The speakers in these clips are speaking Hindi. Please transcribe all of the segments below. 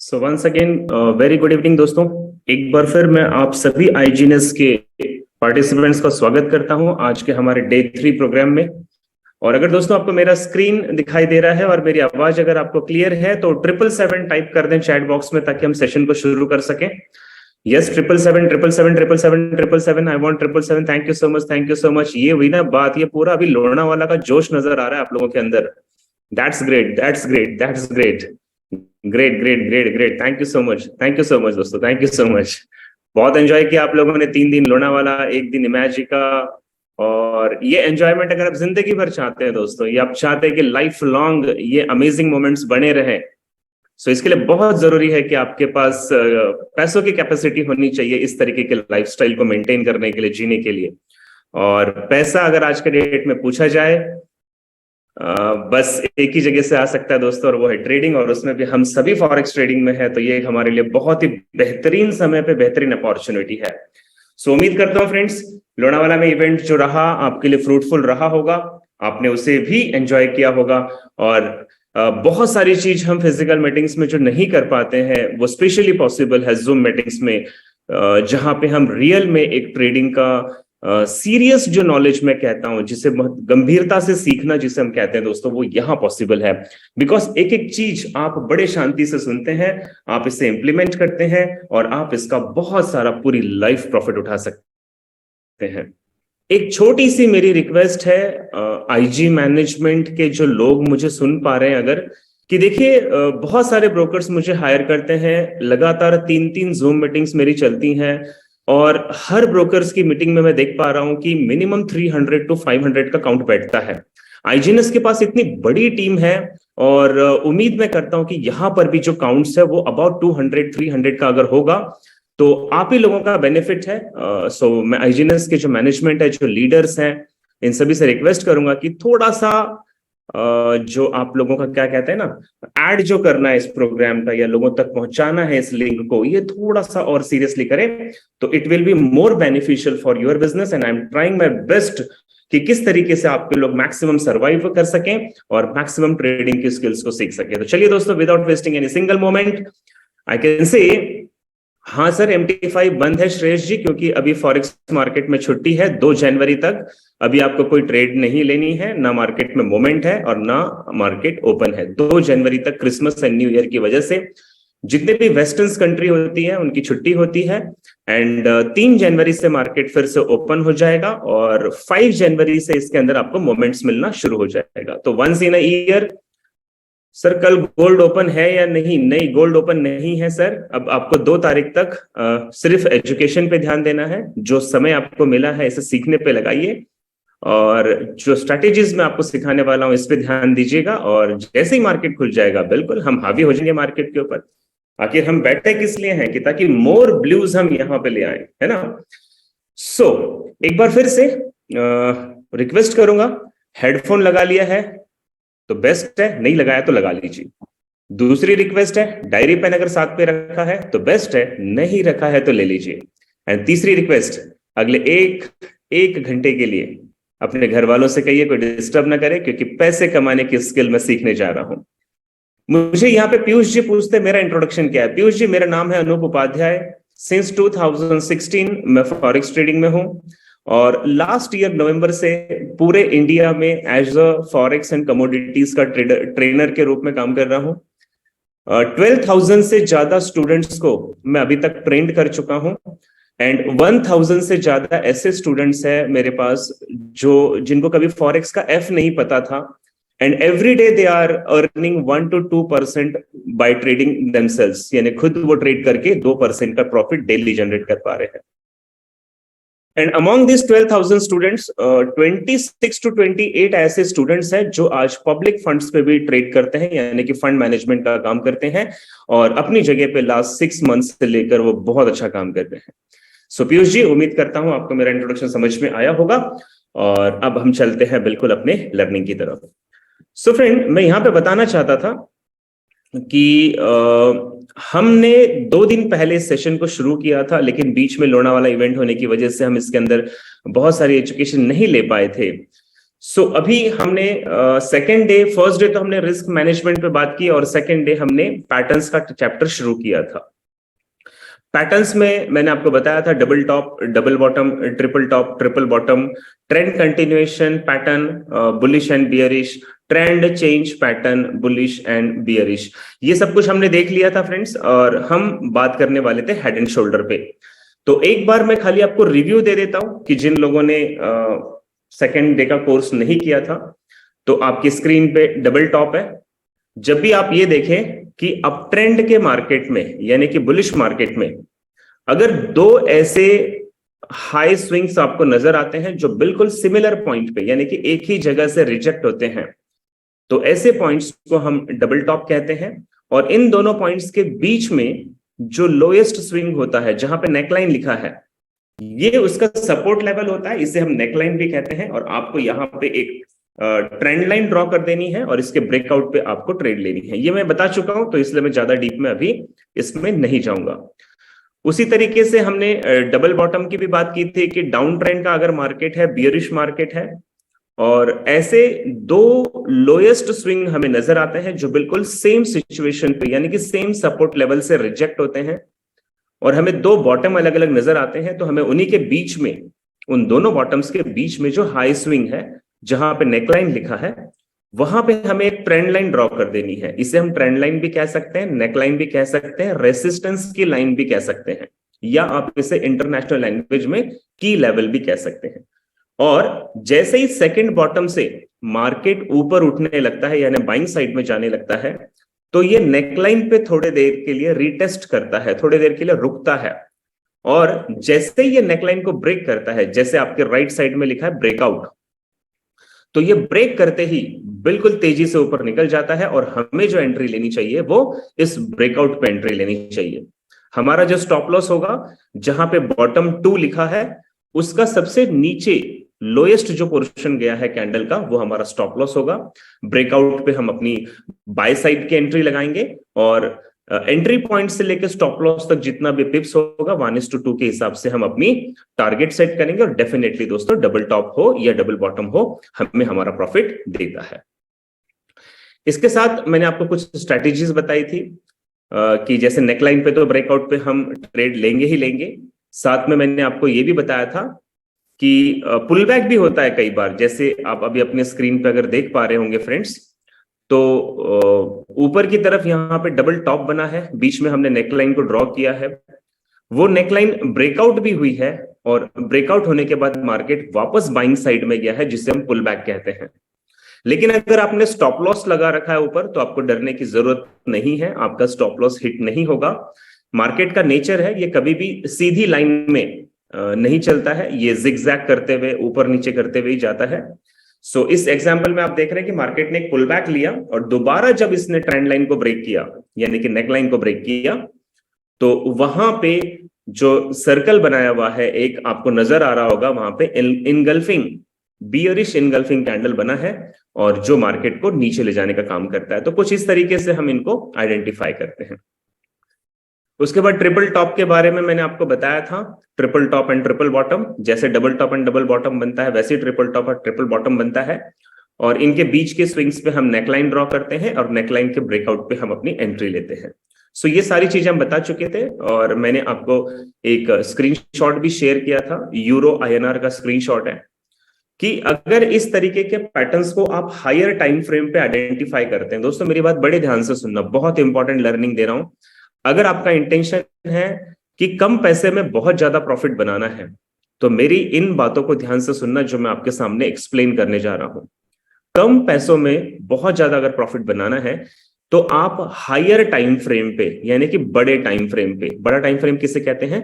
सो once again very good evening दोस्तों। एक बार फिर मैं आप सभी आईजीएनएस के पार्टिसिपेंट्स का स्वागत करता हूं आज के हमारे डे 3 प्रोग्राम में। और अगर दोस्तों आपको मेरा स्क्रीन दिखाई दे रहा है और मेरी आवाज अगर आपको क्लियर है तो 777 टाइप कर दें चैट बॉक्स में ताकि हम सेशन को शुरू कर सकें। Yes, 777 I want 777। Thank you so much, thank you so much. ये हुई ना बात, ये पूरा अभी लोनावाला का जोश नजर आ रहा है आप लोगों के अंदर। That's great, that's great, that's great. Great great great great, thank you so much, thank you so much दोस्तों, थैंक यू सो मच। बहुत एंजॉय किया आप लोगों ने। 3 दिन लोनावाला, एक दिन इमेजिका। और ये एंजॉयमेंट अगर आप जिंदगी भर चाहते हैं दोस्तों, ये आप चाहते हैं कि लाइफ लॉन्ग ये अमेजिंग मोमेंट्स बने रहे, सो इसके लिए बहुत जरूरी है कि आपके पास पैसों की कैपेसिटी होनी चाहिए इस तरीके के लाइफस्टाइल को मेंटेन करने के लिए, जीने के लिए। और पैसा अगर आज के डेट में पूछा जाए बस एक ही जगह से आ सकता है दोस्तों, और वो है ट्रेडिंग। और उसमें भी हम सभी फॉरेक्स ट्रेडिंग में है, तो ये हमारे लिए बहुत ही बेहतरीन समय पे बेहतरीन अपॉर्चुनिटी है। सो उम्मीद करता हूँ फ्रेंड्स, लोनावाला में इवेंट जो रहा आपके लिए फ्रूटफुल रहा होगा, आपने उसे भी एंजॉय किया होगा। और बहुत सारी चीज हम फिजिकल मीटिंग्स में जो नहीं कर पाते हैं वो स्पेशली पॉसिबल है जूम मीटिंग्स में, जहां पे हम रियल में एक ट्रेडिंग का सीरियस जो नॉलेज मैं कहता हूं, जिसे बहुत गंभीरता से सीखना जिसे हम कहते हैं दोस्तों, वो यहाँ पॉसिबल है। बिकॉज एक एक चीज आप बड़े शांति से सुनते हैं, आप इसे इंप्लीमेंट करते हैं और आप इसका बहुत सारा पूरी लाइफ प्रॉफिट उठा सकते हैं। एक छोटी सी मेरी रिक्वेस्ट है आईजी मैनेजमेंट के जो लोग मुझे सुन पा रहे हैं अगर, कि देखिए बहुत सारे ब्रोकर्स मुझे हायर करते हैं, लगातार 3-3 जूम मीटिंग्स मेरी चलती हैं, और हर ब्रोकर्स की मीटिंग में मैं देख पा रहा हूं कि मिनिमम 300 to 500 का काउंट बैठता है। आईजीएनएस के पास इतनी बड़ी टीम है, और उम्मीद मैं करता हूं कि यहां पर भी जो काउंट्स है वो अबाउट 200-300 का अगर होगा तो आप ही लोगों का बेनिफिट है। सो मैं आईजीएनएस के जो मैनेजमेंट है, जो लीडर्स हैं, इन सभी से रिक्वेस्ट करूंगा कि थोड़ा सा जो आप लोगों का क्या कहते हैं ना, ऐड जो करना है इस प्रोग्राम का या लोगों तक पहुंचाना है इस लिंक को, ये थोड़ा सा और सीरियसली करें तो it will be more beneficial for your business. And I am trying my best कि किस तरीके से आपके लोग मैक्सिमम सर्वाइव कर सकें और मैक्सिमम ट्रेडिंग की स्किल्स को सीख सकें। तो चलिए दोस्तों, without wasting any single moment, I can say हाँ सर, MT5 बंद है श्रेयस जी, क्योंकि अभी फॉरेक्स मार्केट में छुट्टी है 2 जनवरी तक। अभी आपको कोई ट्रेड नहीं लेनी है, ना मार्केट में मोमेंट है और ना मार्केट ओपन है 2 जनवरी तक, क्रिसमस एंड न्यू ईयर की वजह से। जितने भी वेस्टर्न कंट्री होती है उनकी छुट्टी होती है। एंड 3 जनवरी से मार्केट फिर से ओपन हो जाएगा और 5 जनवरी से इसके अंदर आपको मोमेंट्स मिलना शुरू हो जाएगा। तो once in a year. Sir कल गोल्ड ओपन है या नहीं? नहीं, गोल्ड ओपन नहीं है सर। अब आपको 2 तारीख तक सिर्फ एजुकेशन पे ध्यान देना है। जो समय आपको मिला है इसे सीखने पे लगाइए, और जो स्ट्रैटेजीज मैं आपको सिखाने वाला हूं इस पे ध्यान दीजिएगा। और जैसे ही मार्केट खुल जाएगा बिल्कुल हम हावी हो जाएंगे मार्केट के ऊपर। आखिर हम बैठे किस लिए हैं? कि ताकि मोर ब्लूज हम यहाँ पे ले आए, है ना। सो एक बार फिर से रिक्वेस्ट करूंगा, हेडफोन लगा लिया है तो बेस्ट है, नहीं लगाया तो लगा लीजिए। दूसरी रिक्वेस्ट है, डायरी पेन अगर साथ पे रखा है तो बेस्ट है, नहीं रखा है तो ले लीजिए। एंड तीसरी रिक्वेस्ट, अगले एक घंटे के लिए अपने घर वालों से कहिए कोई डिस्टर्ब ना करे, क्योंकि पैसे कमाने की स्किल मैं सीखने जा रहा हूं। मुझे यहाँ पे पीयूष जी पूछते मेरा इंट्रोडक्शन क्या है। पीयूष जी, मेरा नाम है अनूप उपाध्याय। सिंस 2016 मैं फॉरेक्स ट्रेडिंग में हूं, और लास्ट ईयर नवंबर से पूरे इंडिया में as a forex and commodities का ट्रेनर के रूप में काम कर रहा हूं। 12,000 से ज्यादा स्टूडेंट्स को मैं अभी तक ट्रेंड कर चुका हूं, एंड 1,000 से ज्यादा ऐसे स्टूडेंट्स हैं मेरे पास जो जिनको कभी फॉरेक्स का एफ नहीं पता था। And every day they are earning 1 to 2% by trading themselves, यानी खुद वो ट्रेड करके 2% का प्रॉफिट डेली जनरेट कर पा रहे हैं। And among this 12,000 students 26 to 28 ऐसे स्टूडेंट्स हैं जो आज पब्लिक फंड्स पे भी ट्रेड करते हैं, यानी कि फंड मैनेजमेंट का काम करते हैं, और अपनी जगह पे लास्ट 6 मंथ्स से लेकर वो बहुत अच्छा काम कर रहे हैं। सो पीयूष जी, उम्मीद करता हूं आपको मेरा इंट्रोडक्शन समझ में आया होगा, और अब हम चलते हैं बिल्कुल अपने लर्निंग की तरफ। सो फ्रेंड, मैं यहां पे बताना चाहता था कि हमने 2 दिन पहले सेशन को शुरू किया था, लेकिन बीच में लोनावाला इवेंट होने की वजह से हम इसके अंदर बहुत सारी एजुकेशन नहीं ले पाए थे। सो अभी हमने सेकेंड डे, फर्स्ट डे तो हमने रिस्क मैनेजमेंट पे बात की और सेकेंड डे हमने पैटर्न्स का चैप्टर शुरू किया था। पैटर्न्स में मैंने आपको बताया था double top, double bottom, triple top, triple bottom, trend continuation pattern, bullish and bearish, trend change pattern, bullish and bearish, ये सब कुछ हमने देख लिया था फ्रेंड्स। और हम बात करने वाले थे हेड एंड शोल्डर पे। तो एक बार मैं खाली आपको रिव्यू दे देता हूं कि जिन लोगों ने सेकेंड डे का कोर्स नहीं किया था, तो आपकी स्क्रीन पे डबल टॉप है। जब भी आप ये देखें कि अप ट्रेंड के मार्केट में यानी कि बुलिश मार्केट में अगर दो ऐसे हाई स्विंग्स आपको नजर आते हैं जो बिल्कुल सिमिलर पॉइंट पे यानी कि एक ही जगह से रिजेक्ट होते हैं, तो ऐसे पॉइंट्स को हम डबल टॉप कहते हैं। और इन दोनों पॉइंट्स के बीच में जो लोएस्ट स्विंग होता है जहां पे नेकलाइन लिखा है, ये उसका सपोर्ट लेवल होता है, इसे हम नेकलाइन भी कहते हैं। और आपको यहां पे एक ट्रेंड लाइन ड्रॉ कर देनी है और इसके ब्रेकआउट पे आपको ट्रेड लेनी है। ये मैं बता चुका हूं, तो इसलिए मैं ज्यादा डीप में अभी इसमें नहीं जाऊंगा। उसी तरीके से हमने डबल बॉटम की भी बात की थी कि डाउन ट्रेंड का अगर मार्केट है, बियरिश मार्केट है, और ऐसे दो लोएस्ट स्विंग हमें नजर आते हैं जो बिल्कुल सेम सिचुएशन पे यानी कि सेम सपोर्ट लेवल से रिजेक्ट होते हैं, और हमें दो बॉटम अलग अलग नजर आते हैं, तो हमें उन्हीं के बीच में, उन दोनों बॉटम्स के बीच में जो हाई स्विंग है जहां पे नेकलाइन लिखा है, वहां पे हमें एक ट्रेंड लाइन ड्रॉ कर देनी है। इसे हम ट्रेंड लाइन भी कह सकते हैं, नेकलाइन भी कह सकते हैं, रेसिस्टेंस की लाइन भी कह सकते हैं, या आप इसे इंटरनेशनल लैंग्वेज में की लेवल भी कह सकते हैं। और जैसे ही सेकंड बॉटम से मार्केट ऊपर उठने लगता है यानी बाइंग साइड में जाने लगता है, तो ये नेकलाइन पे थोड़ी देर के लिए रीटेस्ट करता है, थोड़ी देर के लिए रुकता है, और जैसे ही ये नेकलाइन को ब्रेक करता है, जैसे आपके राइट साइड में लिखा है ब्रेकआउट, तो ये ब्रेक करते ही बिल्कुल तेजी से ऊपर निकल जाता है, और हमें जो एंट्री लेनी चाहिए वो इस ब्रेकआउट पे एंट्री लेनी चाहिए। हमारा जो स्टॉप लॉस होगा, जहां पे बॉटम 2 लिखा है, उसका सबसे नीचे लोएस्ट जो पोर्शन गया है कैंडल का, वो हमारा स्टॉप लॉस होगा। ब्रेकआउट पे हम अपनी बाय साइड की एंट्री लगाएंगे, और एंट्री पॉइंट से लेकर स्टॉप लॉस तक जितना भी पिप्स होगा 1:2 के हिसाब से हम अपनी टारगेट सेट करेंगे। और डेफिनेटली दोस्तों, डबल टॉप हो या डबल बॉटम हो, हमें हमारा प्रॉफिट देता है। इसके साथ मैंने आपको कुछ स्ट्रैटेजीज बताई थी कि जैसे नेकलाइन पे तो ब्रेकआउट पे हम ट्रेड लेंगे ही लेंगे। साथ में मैंने आपको ये भी बताया था कि पुल बैक भी होता है कई बार, जैसे आप अभी अपने स्क्रीन पे अगर देख पा रहे होंगे फ्रेंड्स, तो ऊपर की तरफ यहाँ पे डबल टॉप बना है, बीच में हमने नेकलाइन को ड्रॉ किया है, वो नेकलाइन ब्रेकआउट भी हुई है, और ब्रेकआउट होने के बाद मार्केट वापस बाइंग साइड में गया है, जिसे हम पुल बैक कहते हैं। लेकिन अगर आपने स्टॉप लॉस लगा रखा है ऊपर, तो आपको डरने की जरूरत नहीं है, आपका स्टॉप लॉस हिट नहीं होगा। मार्केट का नेचर है, ये कभी भी सीधी लाइन में नहीं चलता है, ये जिगजैग करते हुए, ऊपर नीचे करते हुए ही जाता है। सो इस एग्जांपल में आप देख रहे हैं कि मार्केट ने एक पुल बैक लिया, और दोबारा जब इसने ट्रेंड लाइन को ब्रेक किया यानी कि नेकलाइन को ब्रेक किया, तो वहां पे जो सर्कल बनाया हुआ है एक आपको नजर आ रहा होगा, वहां पे इनगल्फिंग, बियरिश इनगल्फिंग कैंडल बना है, और जो मार्केट को नीचे ले जाने का काम करता है। तो कुछ इस तरीके से हम इनको आइडेंटिफाई करते हैं। उसके बाद ट्रिपल टॉप के बारे में मैंने आपको बताया था, triple top and triple bottom, जैसे double top and double bottom बनता है, वैसे ही ट्रिपल टॉप और ट्रिपल बॉटम बनता है, और इनके बीच के स्विंग्स पे हम नेकलाइन ड्रॉ करते हैं, और नेकलाइन के ब्रेकआउट पे हम अपनी एंट्री लेते हैं। सो ये सारी चीजें हम बता चुके थे, और मैंने आपको एक स्क्रीनशॉट भी शेयर किया था, यूरो INR का स्क्रीनशॉट है, कि अगर इस तरीके के पैटर्न्स को आप हायर टाइम फ्रेम पे आइडेंटिफाई करते हैं, दोस्तों मेरी बात बड़े ध्यान से सुनना, बहुत इंपॉर्टेंट लर्निंग दे रहा हूं। अगर आपका इंटेंशन है कि कम पैसे में बहुत ज्यादा प्रॉफिट बनाना है, तो मेरी इन बातों को ध्यान से सुनना जो मैं आपके सामने एक्सप्लेन करने जा रहा हूं। कम पैसों में बहुत ज्यादा अगर प्रॉफिट बनाना है, तो आप हायर टाइम फ्रेम पे यानी कि बड़े टाइम फ्रेम पे, बड़ा टाइम फ्रेम किसे कहते हैं,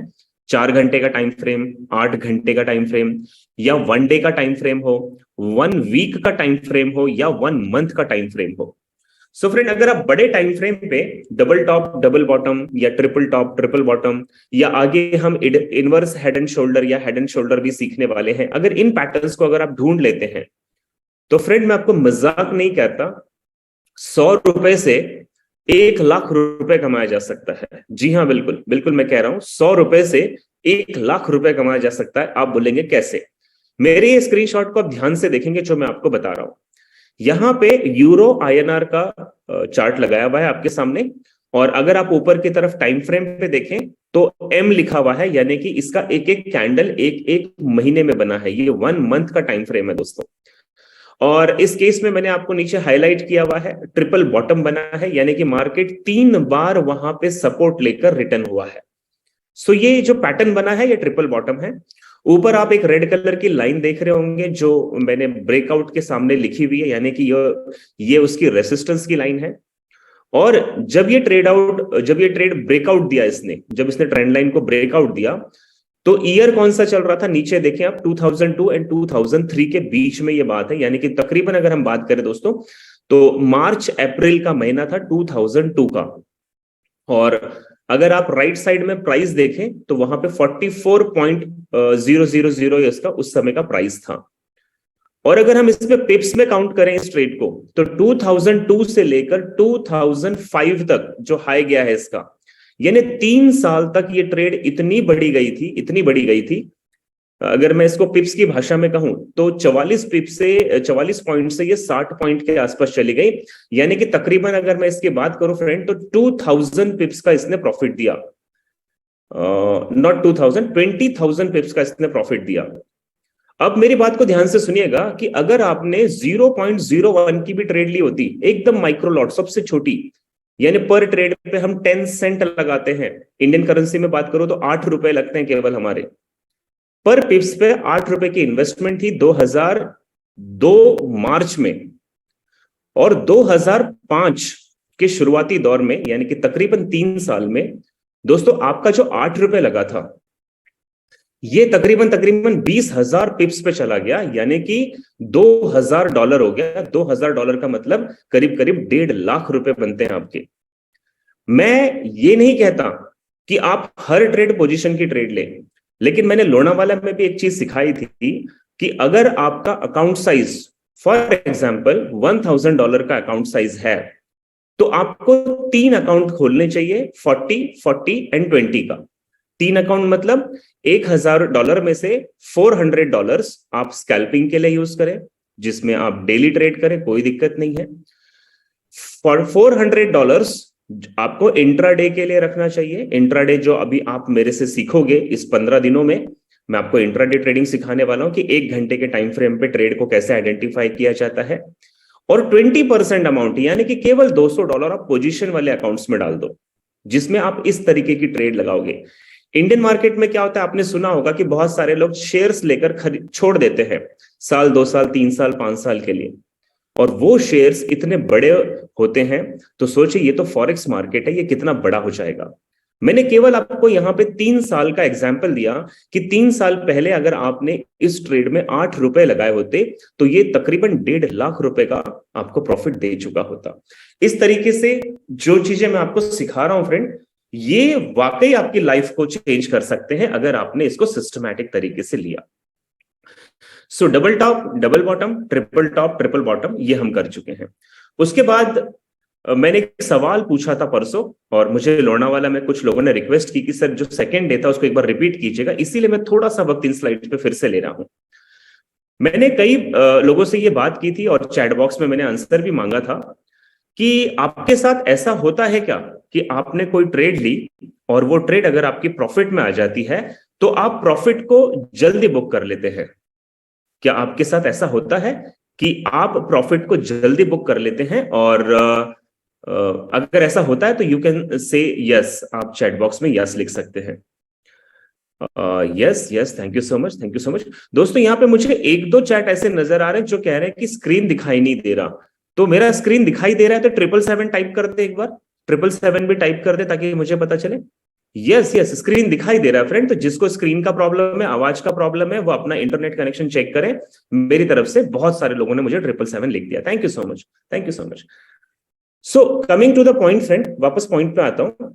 4 घंटे का टाइम फ्रेम, 8 घंटे का टाइम फ्रेम, या 1 डे का टाइम फ्रेम हो, 1 वीक का टाइम फ्रेम हो, या 1 मंथ का टाइम फ्रेम हो। सो फ्रेंड, अगर आप बड़े टाइम फ्रेम पे डबल टॉप डबल बॉटम, या ट्रिपल टॉप ट्रिपल बॉटम, या आगे हम इनवर्स हेड एंड शोल्डर या हेड एंड शोल्डर भी सीखने वाले हैं, अगर इन पैटर्न्स को अगर आप ढूंढ लेते हैं, तो फ्रेंड मैं आपको मजाक नहीं कहता, 100 रुपए से 1 लाख रुपए कमाया जा सकता है। जी हाँ, बिल्कुल बिल्कुल मैं कह रहा हूं, 100 रुपए से 1 लाख रुपए कमाया जा सकता है। आप बोलेंगे कैसे? मेरे ये स्क्रीनशॉट को आप ध्यान से देखेंगे जो मैं आपको बता रहा हूं। यहां पे यूरो आईएनआर का चार्ट लगाया हुआ है आपके सामने, और अगर आप ऊपर की तरफ टाइम फ्रेम पे देखें तो एम लिखा हुआ है, यानी कि इसका एक एक कैंडल एक एक महीने में बना है। ये 1 मंथ का टाइम फ्रेम है दोस्तों। और इस केस में मैंने आपको नीचे हाईलाइट किया हुआ है, ट्रिपल बॉटम बना है, यानी कि मार्केट 3 बार वहां पे सपोर्ट लेकर रिटर्न हुआ है। सो ये जो पैटर्न बना है ये ट्रिपल बॉटम है। ऊपर आप एक रेड कलर की लाइन देख रहे होंगे जो मैंने ब्रेकआउट के सामने लिखी हुई है, यानी कि ये उसकी रेसिस्टेंस की लाइन है। और जब ये ट्रेड ब्रेकआउट दिया इसने, जब इसने ट्रेंड लाइन को ब्रेकआउट दिया, तो ईयर कौन सा चल रहा था नीचे देखें आप, 2002 एंड 2003 के बीच में ये बात है, यानी कि तकरीबन अगर हम बात करें दोस्तों तो मार्च अप्रैल का महीना था 2002 का। और अगर आप राइट साइड में प्राइस देखें तो वहां पे 44.000 इसका उस समय का प्राइस था। और अगर हम इसमें पिप्स में काउंट करें इस ट्रेड को, तो 2002 से लेकर 2005 तक जो हाई गया है इसका, यानी 3 साल तक ये ट्रेड इतनी बढ़ी गई थी, इतनी बढ़ी गई थी। अगर मैं इसको पिप्स की भाषा में कहूं तो 44 पॉइंट से ये 60 पॉइंट के आसपास चली गई, यानी कि तकरीबन अगर मैं इसकी बात करूं फ्रेंड तो 2000 पिप्स का इसने प्रॉफिट दिया। नॉट 2000, 20,000 पिप्स का इसने प्रॉफिट दिया। अब मेरी बात को ध्यान से सुनिएगा कि अगर आपने 0.01 की भी ट्रेड ली होती, एकदम माइक्रो लॉट, सबसे छोटी, यानी पर ट्रेड पे हम 10 सेंट लगाते हैं, इंडियन करेंसी में बात करो तो 8 रुपए लगते हैं केवल हमारे, पर पिप्स पे 8 रुपए की इन्वेस्टमेंट थी 2002 मार्च में। और 2005 के शुरुआती दौर में, यानी कि तकरीबन 3 साल में दोस्तों, आपका जो 8 रुपए लगा था ये तकरीबन 20,000 पिप्स पे चला गया, यानी कि $2,000 हो गया। $2,000 का मतलब करीब करीब 1.5 लाख रुपए बनते हैं आपके। मैं ये नहीं कहता कि आप हर ट्रेड पोजीशन की ट्रेड लें, लेकिन मैंने लोनावाला में भी एक चीज सिखाई थी कि अगर आपका अकाउंट साइज फॉर एग्जाम्पल $1,000 का अकाउंट साइज है, तो आपको 3 अकाउंट खोलने चाहिए, 40, 40 एंड 20 का। 3 अकाउंट मतलब $1,000 में से $400 आप स्कैल्पिंग के लिए यूज करें, जिसमें आप डेली ट्रेड करें, कोई दिक्कत नहीं है। फॉर $400 आपको इंट्राडे के लिए रखना चाहिए। इंट्राडे जो अभी आप मेरे से सीखोगे इस 15 दिनों में, मैं आपको इंट्राडे ट्रेडिंग सिखाने वाला हूं कि 1 घंटे के टाइम फ्रेम पे ट्रेड को कैसे आइडेंटिफाई किया जाता है। और 20% अमाउंट, यानी कि केवल $200 आप पोजीशन वाले अकाउंट्स में डाल दो, जिसमें आप इस तरीके की ट्रेड लगाओगे। इंडियन मार्केट में क्या होता है, आपने सुना होगा कि बहुत सारे लोग शेयर्स लेकर छोड़ देते हैं साल, 2 साल, 3 साल, 5 साल के लिए, और वो शेयर्स इतने बड़े होते हैं। तो सोचिए ये तो फॉरेक्स मार्केट है, ये कितना बड़ा हो जाएगा। मैंने केवल आपको यहां पे 3 साल का एग्जाम्पल दिया कि 3 साल पहले अगर आपने इस ट्रेड में 8 रुपए लगाए होते तो ये तकरीबन 1.5 लाख रुपए का आपको प्रॉफिट दे चुका होता। इस तरीके से जो चीजें मैं आपको सिखा रहा हूं फ्रेंड, ये वाकई आपकी लाइफ को चेंज कर सकते हैं अगर आपने इसको सिस्टमैटिक तरीके से लिया। सो double top, double bottom, triple top, triple bottom, ये हम कर चुके हैं। उसके बाद मैंने एक सवाल पूछा था परसों, और मुझे लोनावाला में कुछ लोगों ने रिक्वेस्ट की कि सर जो सेकंड डे था उसको एक बार रिपीट कीजिएगा, इसीलिए मैं थोड़ा सा वक्त इन स्लाइड पे फिर से ले रहा हूं। मैंने कई लोगों से ये बात की थी और चैट बॉक्स में मैंने आंसर भी मांगा था कि आपके साथ ऐसा होता है क्या कि आपने कोई ट्रेड ली और वो ट्रेड अगर आपकी प्रॉफिट में आ जाती है तो आप प्रॉफिट को जल्दी बुक कर लेते हैं? क्या आपके साथ ऐसा होता है कि आप प्रॉफिट को जल्दी बुक कर लेते हैं? और अगर ऐसा होता है तो यू कैन से यस, आप चैट बॉक्स में यस लिख सकते हैं। Yes yes, thank you so much, thank you so much. दोस्तों यहाँ पे मुझे 1-2 चैट ऐसे नजर आ रहे हैं जो कह रहे हैं कि स्क्रीन दिखाई नहीं दे रहा। तो मेरा स्क्रीन दिखाई दे रहा है तो 777 टाइप कर दे, एक बार 777 भी टाइप कर दे ताकि मुझे पता चले। यस यस, स्क्रीन दिखाई दे रहा है फ्रेंड। तो जिसको स्क्रीन का प्रॉब्लम है, आवाज का प्रॉब्लम है, वो अपना इंटरनेट कनेक्शन चेक करें। मेरी तरफ से बहुत सारे लोगों ने मुझे 777 लिख दिया, thank you so much, thank you so much. So coming to the point friend, वापस पॉइंट पे आता हूं।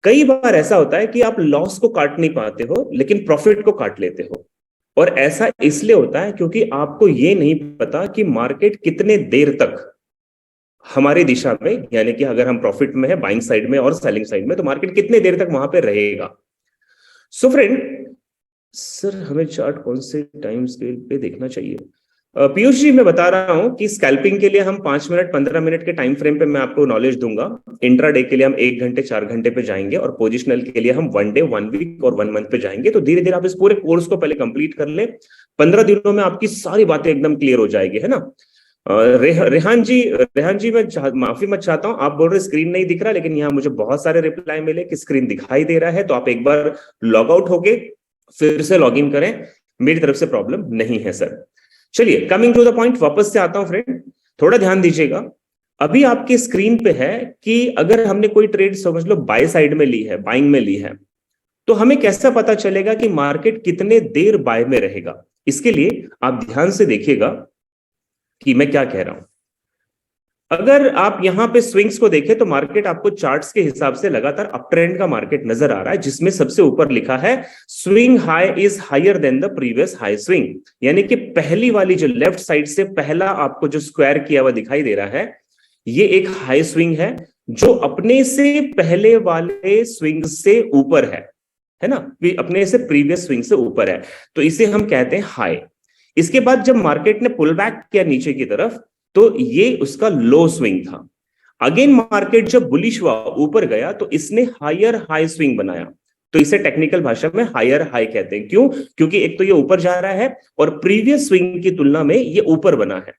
कई बार ऐसा होता है कि आप लॉस को काट नहीं पाते हो लेकिन प्रॉफिट को काट लेते हो, और ऐसा इसलिए होता है क्योंकि आपको ये नहीं पता कि मार्केट कितने देर तक हमारी दिशा में, यानी कि अगर हम प्रॉफिट में है बाइंग साइड में और सेलिंग साइड में, तो मार्केट कितने देर तक वहां पे रहेगा। सो फ्रेंड, सर हमें चार्ट कौन से टाइम स्केल पे देखना चाहिए? पीयूष जी, मैं बता रहा हूं कि स्कैल्पिंग के लिए हम 5 मिनट 15 मिनट के टाइम फ्रेम पे मैं आपको नॉलेज दूंगा। इंट्राडे के लिए हम 1 घंटे 4 घंटे पे जाएंगे, और पोजिशनल के लिए हम 1 डे 1 वीक और 1 मंथ पे जाएंगे। तो धीरे धीरे आप इस पूरे कोर्स को पहले कंप्लीट कर ले, 15 दिनों में आपकी सारी बातें एकदम क्लियर हो जाएगी, है ना? रेहान जी, मैं माफी मत चाहता हूँ, आप बोल रहे स्क्रीन नहीं दिख रहा, लेकिन यहाँ मुझे बहुत सारे रिप्लाई मिले कि स्क्रीन दिखाई दे रहा है। तो आप एक बार लॉग आउट होके फिर से लॉग इन करें, मेरी तरफ से प्रॉब्लम नहीं है सर। चलिए, कमिंग टू द पॉइंट, वापस से आता हूं फ्रेंड, थोड़ा ध्यान दीजिएगा। अभी आपके स्क्रीन पे है कि अगर हमने कोई ट्रेड समझ लो बाय साइड में ली है, बाइंग में ली है, तो हमें कैसा पता चलेगा कि मार्केट कितने देर बाय में रहेगा? इसके लिए आप ध्यान से देखिएगा कि मैं क्या कह रहा हूं। अगर आप यहां पे स्विंग्स को देखें तो मार्केट आपको चार्ट्स के हिसाब से लगातार अप ट्रेंड का मार्केट नजर आ रहा है, जिसमें सबसे ऊपर लिखा है swing high is higher than the previous high swing. यानी कि पहली वाली जो लेफ्ट साइड से पहला आपको जो स्क्वायर किया हुआ दिखाई दे रहा है, ये एक हाई स्विंग है जो अपने से पहले वाले स्विंग से ऊपर है ना? अपने से प्रीवियस स्विंग से ऊपर है, तो इसे हम कहते हैं हाई। इसके बाद जब मार्केट ने पुल बैक किया नीचे की तरफ, तो ये उसका लो स्विंग था। अगेन मार्केट जब बुलिश हुआ, ऊपर गया, तो इसने हायर हाई स्विंग बनाया। तो इसे टेक्निकल भाषा में हायर हाई कहते हैं। क्यों? क्योंकि एक तो ये ऊपर जा रहा है और प्रीवियस स्विंग की तुलना में ये ऊपर बना है,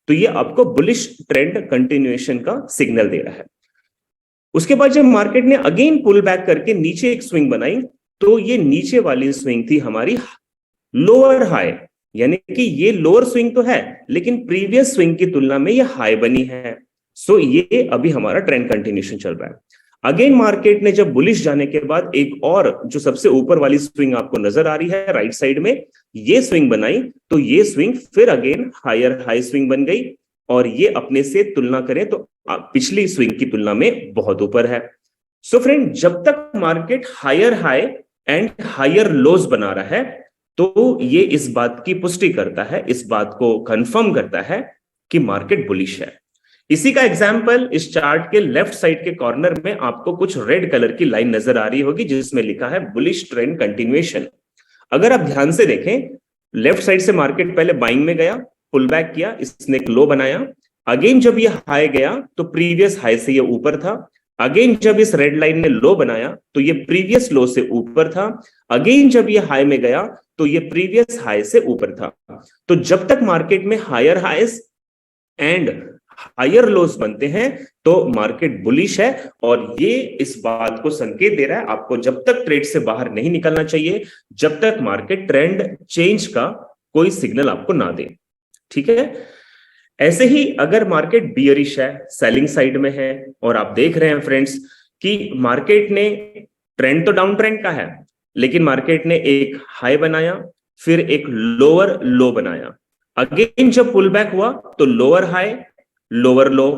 तो ये आपको बुलिश ट्रेंड कंटिन्यूएशन का सिग्नल दे रहा है। उसके बाद जब मार्केट ने अगेन पुल बैक करके नीचे एक स्विंग बनाई, तो ये नीचे वाली स्विंग थी हमारी लोअर हाई। यानी कि ये लोअर स्विंग तो है, लेकिन प्रीवियस स्विंग की तुलना में ये हाई बनी है। सो ये अभी हमारा ट्रेंड कंटिन्यूएशन चल रहा है। अगेन मार्केट ने जब बुलिश जाने के बाद एक और जो सबसे ऊपर वाली स्विंग आपको नजर आ रही है राइट साइड में, ये स्विंग बनाई, तो ये स्विंग फिर अगेन हायर हाई स्विंग बन गई, और ये अपने से तुलना करें तो पिछली स्विंग की तुलना में बहुत ऊपर है। सो फ्रेंड, जब तक market higher high and higher lows बना रहा है, तो ये इस बात की पुष्टि करता है, इस बात को कंफर्म करता है कि मार्केट बुलिश है। इसी का एग्जाम्पल इस चार्ट के लेफ्ट साइड के कॉर्नर में आपको कुछ रेड कलर की लाइन नजर आ रही होगी, जिसमें लिखा है बुलिश ट्रेंड कंटिन्यूएशन। अगर आप ध्यान से देखें, लेफ्ट साइड से मार्केट पहले बाइंग में गया, पुल बैक किया, इसने एक लो बनाया। अगेन जब ये हाई गया तो प्रीवियस हाई से ये ऊपर था। अगेन जब इस रेड लाइन ने लो बनाया तो ये प्रीवियस लो से ऊपर था। अगेन जब ये हाई में गया तो ये प्रीवियस हाई से ऊपर था। तो जब तक मार्केट में higher highs and higher lows बनते हैं तो मार्केट बुलिश है, और ये इस बात को संकेत दे रहा है आपको जब तक ट्रेड से बाहर नहीं निकलना चाहिए, जब तक मार्केट ट्रेंड चेंज का कोई सिग्नल आपको ना दे। ठीक है? ऐसे ही अगर मार्केट बियरिश है, सेलिंग साइड में है, और आप देख रहे हैं फ्रेंड्स कि मार्केट ने ट्रेंड तो डाउन ट्रेंड का है, लेकिन मार्केट ने एक हाई बनाया, फिर एक लोअर लो बनाया। अगेन जब पुल बैक हुआ तो lower high, lower low,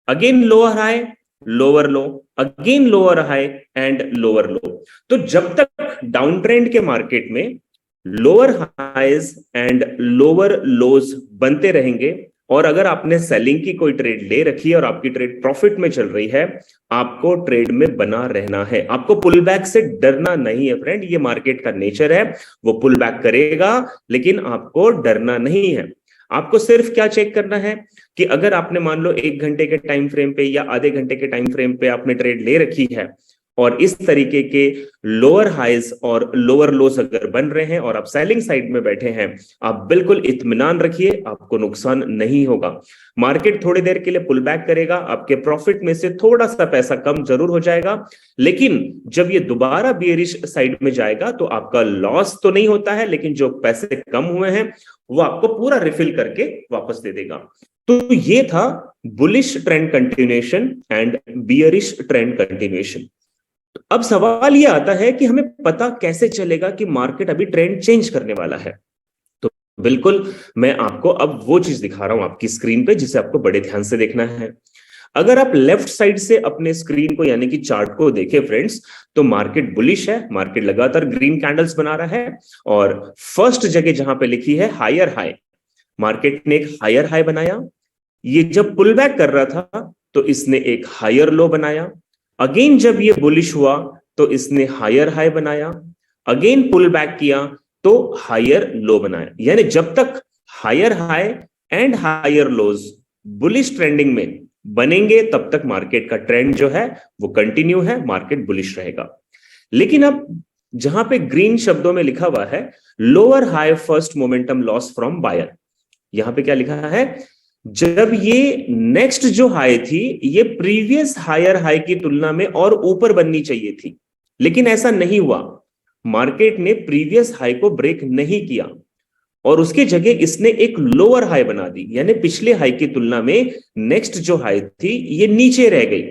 again lower high, lower low, again lower high and lower low. तो जब तक डाउन ट्रेंड के मार्केट में lower highs and lower lows बनते रहेंगे, और अगर आपने सेलिंग की कोई ट्रेड ले रखी है और आपकी ट्रेड प्रॉफिट में चल रही है, आपको ट्रेड में बना रहना है। आपको पुल बैक से डरना नहीं है फ्रेंड, ये मार्केट का नेचर है, वो पुल बैक करेगा, लेकिन आपको डरना नहीं है। आपको सिर्फ क्या चेक करना है कि अगर आपने मान लो 1 घंटे के टाइम फ्रेम पे या आधे घंटे के टाइम फ्रेम पे आपने ट्रेड ले रखी है, और इस तरीके के लोअर हाइज और लोअर लोस अगर बन रहे हैं और आप सेलिंग साइड में बैठे हैं, आप बिल्कुल इत्मीनान रखिए, आपको नुकसान नहीं होगा। मार्केट थोड़ी देर के लिए पुल बैक करेगा, आपके प्रॉफिट में से थोड़ा सा पैसा कम जरूर हो जाएगा, लेकिन जब ये दोबारा बियरिश साइड में जाएगा तो आपका लॉस तो नहीं होता है, लेकिन जो पैसे कम हुए हैं वो आपको पूरा रिफिल करके वापस दे देगा। तो ये था bullish trend continuation and bearish trend continuation. अब सवाल यह आता है कि हमें पता कैसे चलेगा कि मार्केट अभी ट्रेंड चेंज करने वाला है? तो बिल्कुल मैं आपको अब वो चीज दिखा रहा हूं आपकी स्क्रीन पे, जिसे आपको बड़े ध्यान से देखना है। अगर आप लेफ्ट साइड से अपने स्क्रीन को यानी कि चार्ट को देखें फ्रेंड्स, तो मार्केट बुलिश है, मार्केट लगातार ग्रीन कैंडल्स बना रहा है, और फर्स्ट जगह जहां पे लिखी है हायर हाई, मार्केट ने एक हायर हाई बनाया। ये जब पुल बैक कर रहा था तो इसने एक हायर लो बनाया। अगेन जब ये बुलिश हुआ तो इसने हायर हाई बनाया। अगेन पुल बैक किया तो हायर लो बनाया। यानी जब तक higher high and higher lows bullish trending में बनेंगे तब तक मार्केट का ट्रेंड जो है वो कंटिन्यू है, मार्केट बुलिश रहेगा। लेकिन अब जहां पे ग्रीन शब्दों में लिखा हुआ है lower high first momentum loss from buyer, यहां पे क्या लिखा है, जब ये नेक्स्ट जो हाई थी ये प्रीवियस हायर हाई की तुलना में और ऊपर बननी चाहिए थी, लेकिन ऐसा नहीं हुआ। मार्केट ने प्रीवियस हाई को ब्रेक नहीं किया और उसके जगह इसने एक लोअर हाई बना दी, यानी पिछले हाई की तुलना में नेक्स्ट जो हाई थी ये नीचे रह गई।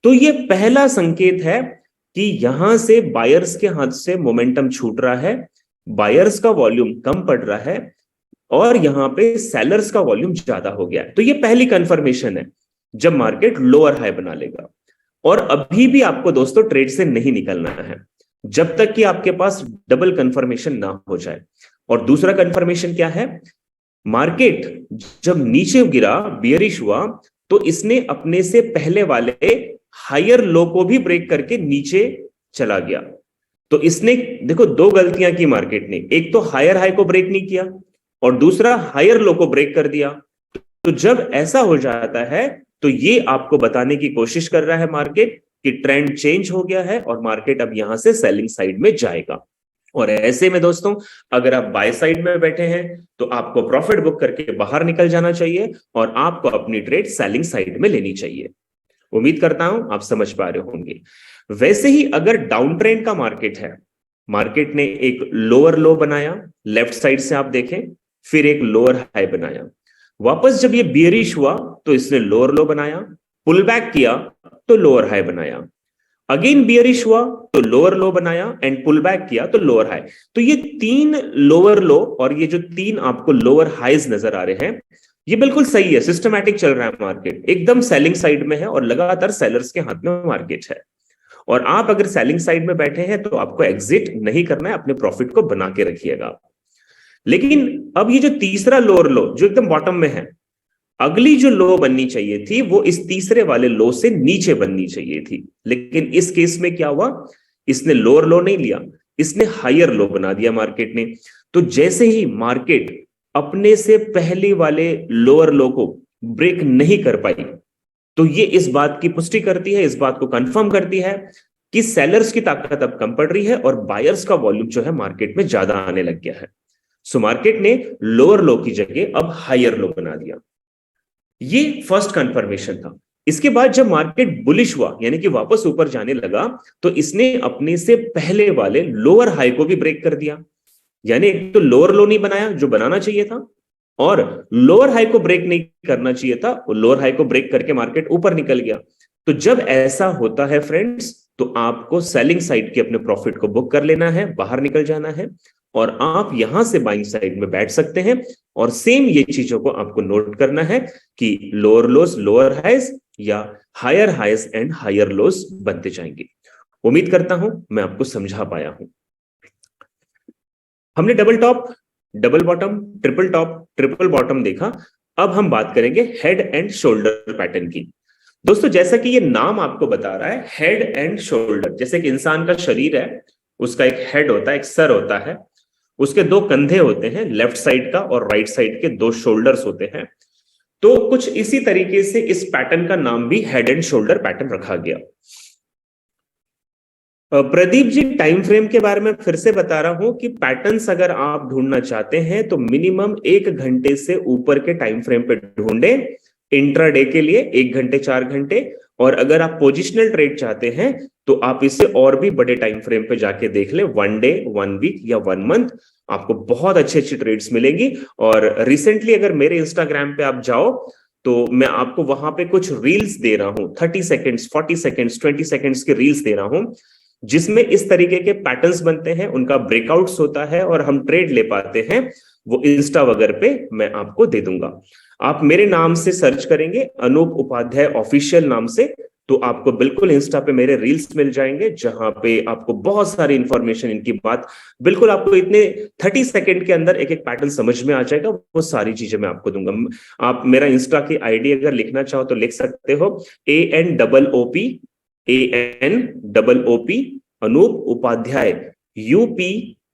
तो ये पहला संकेत है कि यहां से बायर्स के हाथ से मोमेंटम छूट रहा है, बायर्स का वॉल्यूम कम पड़ रहा है और यहां पे सेलर्स का वॉल्यूम ज्यादा हो गया है। तो ये पहली कंफर्मेशन है जब मार्केट लोअर हाई बना लेगा। और अभी भी आपको दोस्तों ट्रेड से नहीं निकलना है जब तक कि आपके पास डबल कंफर्मेशन ना हो जाए। और दूसरा कंफर्मेशन क्या है, मार्केट जब नीचे गिरा, बियरिश हुआ, तो इसने अपने से पहले वाले हायर लो को भी ब्रेक करके नीचे चला गया। तो इसने देखो दो गलतियां की मार्केट ने, एक तो हायर हाई को ब्रेक नहीं किया और दूसरा हायर लो को ब्रेक कर दिया। तो जब ऐसा हो जाता है तो ये आपको बताने की कोशिश कर रहा है मार्केट कि ट्रेंड चेंज हो गया है और मार्केट अब यहां से सेलिंग साइड में जाएगा। और ऐसे में दोस्तों अगर आप बाय साइड में बैठे हैं तो आपको प्रॉफिट बुक करके बाहर निकल जाना चाहिए और आपको अपनी ट्रेड सेलिंग साइड में लेनी चाहिए। उम्मीद करता हूं आप समझ पा रहे होंगे। वैसे ही अगर डाउन ट्रेंड का मार्केट है, मार्केट ने एक लोअर लो बनाया, लेफ्ट साइड से आप देखें, फिर एक लोअर हाई बनाया, वापस जब ये बियरिश हुआ तो इसने लोअर लो बनाया, पुल बैक किया तो लोअर हाई बनाया, अगेन बियरिश हुआ तो लोअर लो बनाया एंड पुल बैक किया तो लोअर हाई। तो ये तीन लोअर लो और ये जो तीन आपको लोअर हाईज नजर आ रहे हैं ये बिल्कुल सही है, सिस्टमैटिक चल रहा है, मार्केट एकदम सेलिंग साइड में है और लगातार सेलर्स के हाथ में मार्केट है। और आप अगर सेलिंग साइड में बैठे हैं तो आपको एग्जिट नहीं करना है, अपने प्रॉफिट को बना के रखिएगा। लेकिन अब ये जो तीसरा लोअर लो जो एकदम बॉटम में है, अगली जो लो बननी चाहिए थी वो इस तीसरे वाले लो से नीचे बननी चाहिए थी, लेकिन इस केस में क्या हुआ, इसने लोअर लो नहीं लिया, इसने हायर लो बना दिया मार्केट ने। तो जैसे ही मार्केट अपने से पहले वाले लोअर लो को ब्रेक नहीं कर पाई तो ये इस बात की पुष्टि करती है, इस बात को कंफर्म करती है कि सेलर्स की ताकत अब कम पड़ रही है और बायर्स का वॉल्यूम जो है मार्केट में ज्यादा आने लग गया है। सो मार्केट ने लोअर लो की जगह अब हायर लो बना दिया। ये फर्स्ट कंफर्मेशन था। इसके बाद जब मार्केट बुलिश हुआ यानी कि वापस ऊपर जाने लगा तो इसने अपने से पहले वाले लोअर हाई को भी ब्रेक कर दिया, यानी एक तो लोअर लो नहीं बनाया जो बनाना चाहिए था और लोअर हाई को ब्रेक नहीं करना चाहिए था, लोअर हाई को ब्रेक करके मार्केट ऊपर निकल गया। तो जब ऐसा होता है फ्रेंड्स तो आपको सेलिंग साइड के अपने प्रॉफिट को बुक कर लेना है, बाहर निकल जाना है और आप यहां से बाइंग साइड में बैठ सकते हैं। और सेम ये चीजों को आपको नोट करना है कि लोअर लोज लोअर हाइज या higher highs and higher lows बनते जाएंगे। उम्मीद करता हूं मैं आपको समझा पाया हूं। हमने double top, double bottom, triple top, triple bottom देखा। अब हम बात करेंगे हेड एंड शोल्डर पैटर्न की। दोस्तों जैसा कि ये नाम आपको बता रहा है हेड एंड शोल्डर, जैसे कि इंसान का शरीर है, उसका एक हेड होता है, एक सर होता है, उसके दो कंधे होते हैं, लेफ्ट साइड का और राइट साइड के दो शोल्डर्स होते हैं। तो कुछ इसी तरीके से इस पैटर्न का नाम भी हेड एंड शोल्डर पैटर्न रखा गया। प्रदीप जी टाइम फ्रेम के बारे में फिर से बता रहा हूं कि पैटर्न्स अगर आप ढूंढना चाहते हैं तो मिनिमम 1 घंटे से ऊपर के टाइम फ्रेम पे ढूंढे, इंट्राडे के लिए 1 घंटे 4 घंटे, और अगर आप पोजिशनल ट्रेड चाहते हैं तो आप इसे और भी बड़े टाइम फ्रेम पे जाके देख ले, 1 डे, 1 वीक या 1 मंथ, आपको बहुत अच्छी अच्छी ट्रेड्स मिलेंगी। और रिसेंटली अगर मेरे इंस्टाग्राम पे आप जाओ तो मैं आपको वहां पे कुछ रील्स दे रहा हूं, 30 सेकेंड्स, 40 सेकेंड्स, 20 सेकेंड्स के रील्स दे रहा हूं जिसमें इस तरीके के पैटर्न्स बनते हैं, उनका ब्रेकआउट्स होता है और हम ट्रेड ले पाते हैं। वो इंस्टा वगैरह पे मैं आपको दे दूंगा। आप मेरे नाम से सर्च करेंगे अनूप उपाध्याय ऑफिशियल नाम से तो आपको बिल्कुल इंस्टा पे मेरे रील्स मिल जाएंगे जहां पे आपको बहुत सारी इंफॉर्मेशन, इनकी बात बिल्कुल आपको इतने 30 सेकंड के अंदर एक एक पैटर्न समझ में आ जाएगा, वो सारी चीजें मैं आपको दूंगा। आप मेरा इंस्टा की आईडी अगर लिखना चाहो तो लिख सकते हो, ANOOP Anoop Upadhyay, UPADHYAYE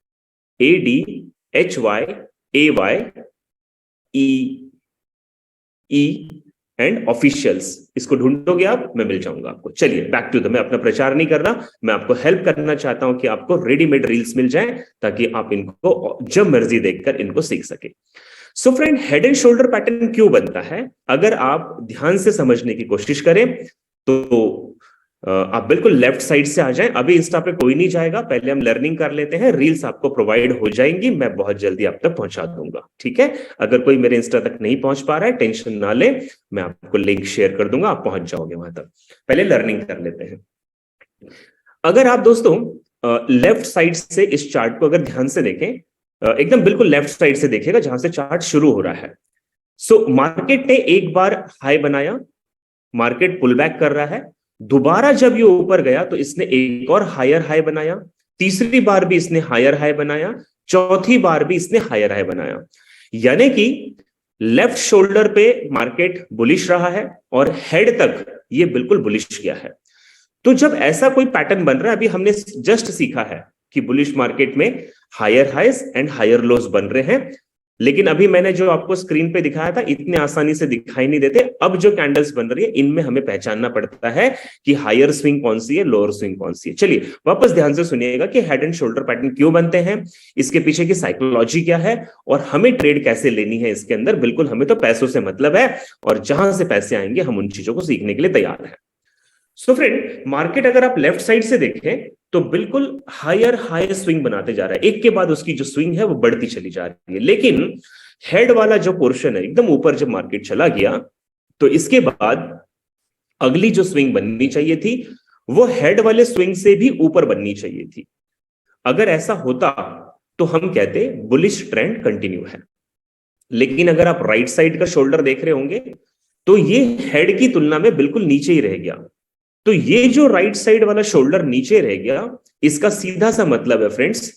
and officials, इसको ढूंढोगे आप, मैं मिल जाऊंगा आपको। चलिए बैक टू द, मैं अपना प्रचार नहीं कर रहा, मैं आपको हेल्प करना चाहता हूं कि आपको रेडीमेड रील्स मिल जाएं ताकि आप इनको जब मर्जी देखकर इनको सीख सके। So friend, head and shoulder pattern क्यों बनता है, अगर आप ध्यान से समझने की कोशिश करें तो आप बिल्कुल लेफ्ट साइड से आ जाएं। अभी इंस्टा पे कोई नहीं जाएगा, पहले हम लर्निंग कर लेते हैं, रील्स आपको प्रोवाइड हो जाएंगी, मैं बहुत जल्दी आप तक पहुंचा दूंगा, ठीक है। अगर कोई मेरे इंस्टा तक नहीं पहुंच पा रहा है, टेंशन ना ले, मैं आपको लिंक शेयर कर दूंगा, आप पहुंच जाओगे वहां तक। पहले लर्निंग कर लेते हैं। अगर आप दोस्तों लेफ्ट साइड से इस चार्ट को अगर ध्यान से देखें, एकदम बिल्कुल लेफ्ट साइड से देखिएगा जहां से चार्ट शुरू हो रहा है। सो मार्केट ने एक बार हाई बनाया, मार्केट पुल बैक कर रहा है, दोबारा जब ये ऊपर गया तो इसने एक और हायर हाई बनाया, तीसरी बार भी इसने हायर हाई बनाया, चौथी बार भी इसने हायर हाई बनाया, यानी कि लेफ्ट शोल्डर पे मार्केट बुलिश रहा है और हेड तक ये बिल्कुल बुलिश किया है। तो जब ऐसा कोई पैटर्न बन रहा है, अभी हमने जस्ट सीखा है कि बुलिश मार्केट में higher highs and higher lows बन रहे हैं, लेकिन अभी मैंने जो आपको स्क्रीन पे दिखाया था इतने आसानी से दिखाई नहीं देते। अब जो कैंडल्स बन रही है इनमें हमें पहचानना पड़ता है कि हायर स्विंग कौन सी है, लोअर स्विंग कौन सी है। चलिए वापस ध्यान से सुनिएगा कि हेड एंड शोल्डर पैटर्न क्यों बनते हैं, इसके पीछे की साइकोलॉजी क्या है और हमें ट्रेड कैसे लेनी है इसके अंदर। बिल्कुल हमें तो पैसों से मतलब है और जहां से पैसे आएंगे हम उन चीजों को सीखने के लिए तैयार हैं। सो फ्रेंड, मार्केट अगर आप लेफ्ट साइड से देखें तो बिल्कुल हायर हायर स्विंग बनाते जा रहा है, एक के बाद उसकी जो स्विंग है वो बढ़ती चली जा रही है। लेकिन हेड वाला जो पोर्शन है एकदम ऊपर जब मार्केट चला गया तो इसके बाद अगली जो स्विंग बननी चाहिए थी वो हेड वाले स्विंग से भी ऊपर बननी चाहिए थी। अगर ऐसा होता तो हम कहते बुलिश ट्रेंड कंटिन्यू है। लेकिन अगर आप राइट साइड का शोल्डर देख रहे होंगे तो ये हेड की तुलना में बिल्कुल नीचे ही रह गया। तो ये जो राइट साइड वाला शोल्डर नीचे रह गया, इसका सीधा सा मतलब है फ्रेंड्स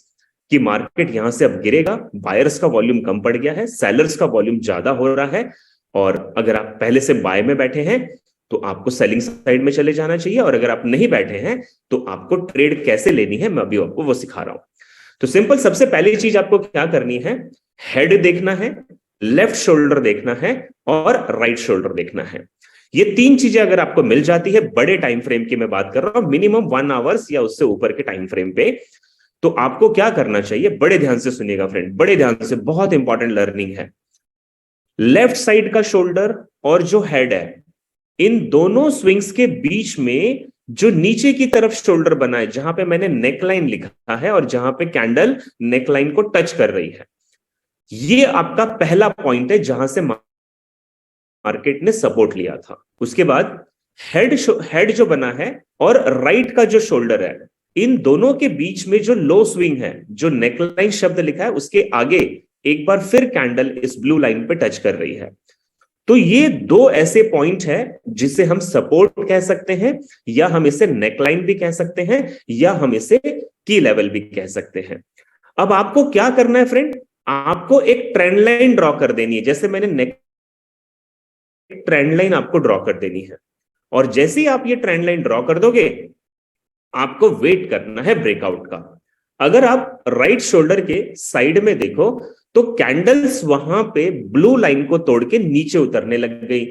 कि मार्केट यहां से अब गिरेगा, बायर्स का वॉल्यूम कम पड़ गया है, सेलर्स का वॉल्यूम ज्यादा हो रहा है। और अगर आप पहले से बाय में बैठे हैं तो आपको सेलिंग साइड में चले जाना चाहिए, और अगर आप नहीं बैठे हैं तो आपको ट्रेड कैसे लेनी है मैं अभी आपको वो सिखा रहा हूं। तो सिंपल, सबसे पहली चीज आपको क्या करनी है, हेड देखना है, लेफ्ट शोल्डर देखना है और राइट शोल्डर देखना है। ये तीन चीजें अगर आपको मिल जाती है, बड़े टाइम फ्रेम की मैं बात कर रहा हूं, मिनिमम 1 आवर्स या उससे ऊपर के टाइम फ्रेम पे, तो आपको क्या करना चाहिए, बड़े ध्यान से सुनिएगा फ्रेंड, बड़े ध्यान से, बहुत इंपॉर्टेंट लर्निंग है। लेफ्ट साइड का शोल्डर और जो हेड है, इन दोनों स्विंग्स के बीच में जो नीचे की तरफ शोल्डर बना है, जहां पे मैंने नेकलाइन लिखा है और जहां पे कैंडल नेकलाइन को टच कर रही है, ये आपका पहला पॉइंट है जहां से मार्केट ने सपोर्ट लिया था। उसके बाद हेड जो बना है और राइट का जो शोल्डर है, इन दोनों के बीच में जो लो स्विंग है, जो नेकलाइन शब्द लिखा है उसके आगे एक बार फिर कैंडल इस ब्लू लाइन पे टच कर रही है। तो ये दो ऐसे पॉइंट है जिसे हम सपोर्ट कह सकते हैं, या हम इसे नेकलाइन भी कह सकते हैं, या हम इसे की लेवल भी कह सकते हैं। अब आपको क्या करना है फ्रेंड, आपको एक ट्रेंड लाइन ड्रॉ कर देनी है, जैसे मैंने ट्रेंड लाइन आपको ड्रॉ कर देनी है। और जैसे ही आप ये ट्रेंड लाइन ड्रॉ कर दोगे, आपको वेट करना है ब्रेकआउट का। अगर आप राइट शोल्डर के साइड में देखो तो कैंडल्स वहां पे ब्लू लाइन को तोड़ के नीचे उतरने लग गई।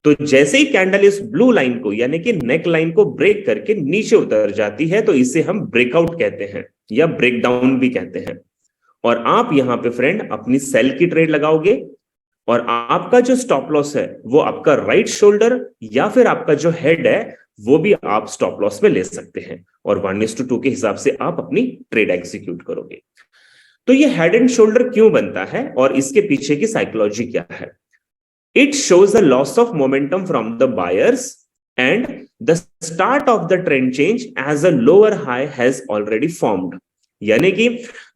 तो जैसे ही कैंडल इस ब्लू लाइन को यानी कि नेक लाइन को ब्रेक करके नीचे उतर जाती है तो इसे हम ब्रेकआउट कहते हैं या ब्रेकडाउन भी कहते हैं। और आप यहां पे फ्रेंड अपनी सेल की ट्रेड लगाओगे और आपका जो स्टॉप लॉस है वो आपका राइट शोल्डर या फिर आपका जो हेड है वो भी आप स्टॉप लॉस में ले सकते हैं, और 1:2 के हिसाब से आप अपनी ट्रेड एग्जीक्यूट करोगे। तो ये हेड एंड शोल्डर क्यों बनता है और इसके पीछे की साइकोलॉजी क्या है? It shows the loss of momentum from the buyers and the start of the trend change as a lower high has already formed. यानी कि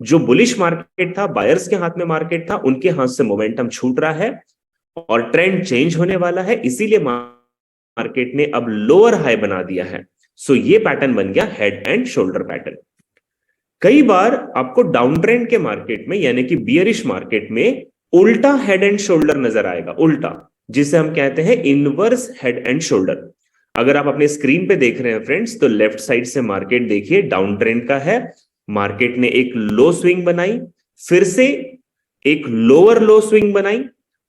जो बुलिश मार्केट था, बायर्स के हाथ में मार्केट था, उनके हाथ से मोमेंटम छूट रहा है और ट्रेंड चेंज होने वाला है, इसीलिए मार्केट ने अब लोअर हाई बना दिया है। सो ये पैटर्न बन गया हेड एंड शोल्डर पैटर्न। कई बार आपको डाउन ट्रेंड के मार्केट में यानी कि बियरिश मार्केट में उल्टा हेड एंड शोल्डर नजर आएगा, उल्टा, जिसे हम कहते हैं इनवर्स हेड एंड शोल्डर। अगर आप अपने स्क्रीन पे देख रहे हैं फ्रेंड्स तो लेफ्ट साइड से मार्केट देखिए डाउन ट्रेंड का है, मार्केट ने एक लो स्विंग बनाई, फिर से एक लोअर लो स्विंग बनाई,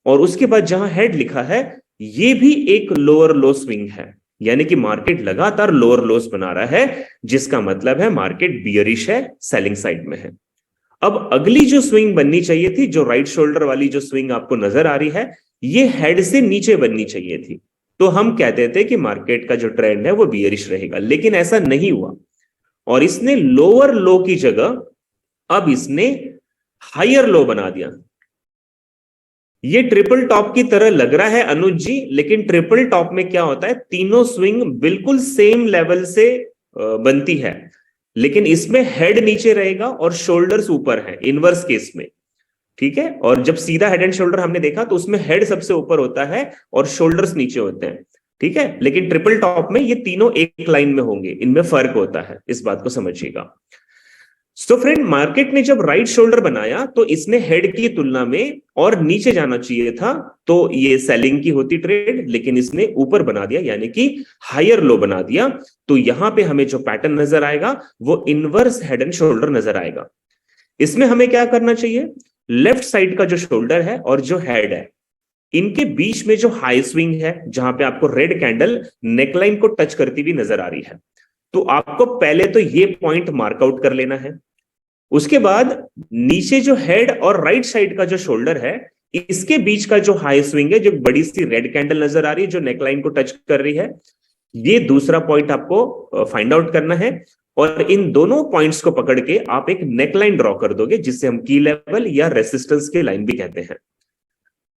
और उसके बाद जहां हेड लिखा है ये भी एक लोअर लो स्विंग है, यानी कि मार्केट लगातार लोअर लोस बना रहा है, जिसका मतलब है मार्केट बियरिश है, सेलिंग साइड में है। अब अगली जो स्विंग बननी चाहिए थी, जो राइट शोल्डर वाली जो स्विंग आपको नजर आ रही है, ये हेड से नीचे बननी चाहिए थी। तो हम कहते थे कि मार्केट का जो ट्रेंड है वो बियरिश रहेगा, लेकिन ऐसा नहीं हुआ, और इसने लोअर लो की जगह अब इसने हायर लो बना दिया। ये ट्रिपल टॉप की तरह लग रहा है अनुज जी, लेकिन ट्रिपल टॉप में क्या होता है, तीनों स्विंग बिल्कुल सेम लेवल से बनती है, लेकिन इसमें हेड नीचे रहेगा और शोल्डर्स ऊपर है, इनवर्स केस में। ठीक है, और जब सीधा हेड एंड शोल्डर हमने देखा तो उसमें हेड सबसे ऊपर होता है और शोल्डर्स नीचे होते हैं। ठीक है, लेकिन ट्रिपल टॉप में ये तीनों एक लाइन में होंगे, इनमें फर्क होता है, इस बात को समझिएगा। सो फ्रेंड, मार्केट ने जब राइट शोल्डर बनाया तो इसने हेड की तुलना में और नीचे जाना चाहिए था, तो ये सेलिंग की होती ट्रेड, लेकिन इसने ऊपर बना दिया, यानी कि हायर लो बना दिया। तो यहां पे हमें जो पैटर्न नजर आएगा वो इनवर्स हेड एंड शोल्डर नजर आएगा। इसमें हमें क्या करना चाहिए, लेफ्ट साइड का जो शोल्डर है और जो हेड है, इनके बीच में जो हाई स्विंग है, जहां पे आपको रेड कैंडल नेकलाइन को टच करती हुई नजर आ रही है, तो आपको पहले तो ये पॉइंट मार्कआउट कर लेना है। उसके बाद नीचे जो हेड और राइट साइड का जो शोल्डर है, इसके बीच का जो हाई स्विंग है, जो बड़ी सी रेड कैंडल नजर आ रही है जो नेकलाइन को टच कर रही है, ये दूसरा पॉइंट आपको फाइंड आउट करना है। और इन दोनों पॉइंट्स को पकड़ के आप एक नेकलाइन ड्रॉ कर दोगे, जिससे हम की लेवल या रेसिस्टेंस की लाइन भी कहते हैं।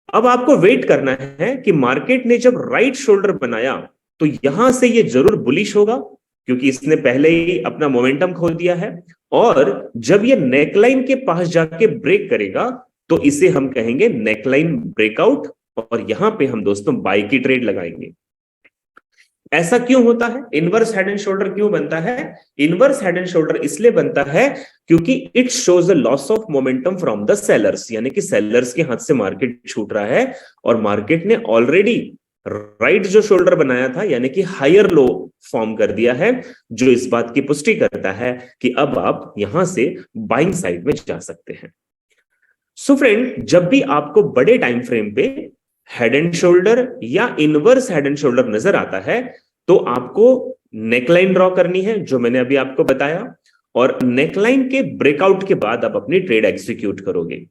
अब आपको वेट करना है कि मार्केट ने जब राइट शोल्डर बनाया तो यहां से ये जरूर बुलिश होगा, क्योंकि इसने पहले ही अपना मोमेंटम खो दिया है, और जब ये नेकलाइन के पास जाके ब्रेक करेगा तो इसे हम कहेंगे नेकलाइन ब्रेकआउट, और यहां पे हम दोस्तों बाय की ट्रेड लगाएंगे। ऐसा क्यों होता है, इनवर्स हेड एंड शोल्डर क्यों बनता है? इनवर्स हेड एंड शोल्डर इसलिए बनता है क्योंकि it shows the loss of momentum from the sellers, यानी कि सेलर्स के हाथ से मार्केट छूट रहा है, और मार्केट ने ऑलरेडी राइट जो शोल्डर बनाया था, यानी कि हायर लो फॉर्म कर दिया है, जो इस बात की पुष्टि करता है कि अब आप यहां से बाइंग साइड में जा सकते हैं। सो फ्रेंड, जब भी आपको बड़े टाइम फ्रेम पे हेड एंड शोल्डर या इनवर्स हेड एंड शोल्डर नजर आता है, तो आपको नेकलाइन ड्रॉ करनी है, जो मैंने अभी आपको बताया, और नेकलाइन के ब्रेकआउट के बाद आप अपनी ट्रेड एग्जीक्यूट करोगे।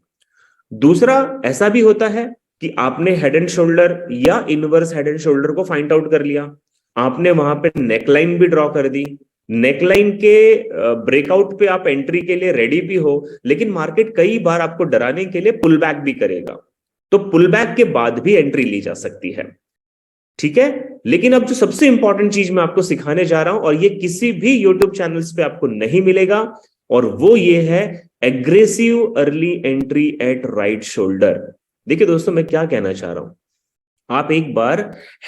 दूसरा ऐसा भी होता है कि आपने हेड एंड शोल्डर या इनवर्स हेड एंड शोल्डर को फाइंड आउट कर लिया, आपने वहां पे नेकलाइन भी ड्रॉ कर दी, नेकलाइन के ब्रेकआउट पे आप एंट्री के लिए रेडी भी हो, लेकिन मार्केट कई बार आपको डराने के लिए पुल बैक भी करेगा, तो पुल बैक के बाद भी एंट्री ली जा सकती है। ठीक है, लेकिन अब जो सबसे इंपॉर्टेंट चीज मैं आपको सिखाने जा रहा हूं, और ये किसी भी यूट्यूब चैनल्स पे आपको नहीं मिलेगा, और वो ये है aggressive early entry eight right shoulder. देखिए दोस्तों, मैं क्या कहना चाह रहा हूं, आप एक बार